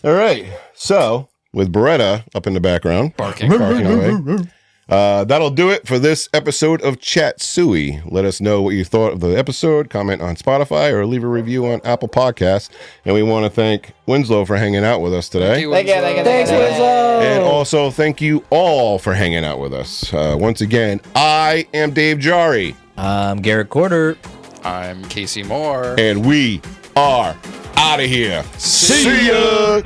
All right. So with Beretta up in the background, Barking. away. That'll do it for this episode of Chat Suey. Let us know what you thought of the episode. Comment on Spotify or leave a review on Apple Podcasts. And we want to thank Winslow for hanging out with us today. Thank you. Thanks, Winslow. And also thank you all for hanging out with us. Once again, I am Dave Jari, I'm Garrett Corder. I'm Casey Moore. and we are out of here. See ya.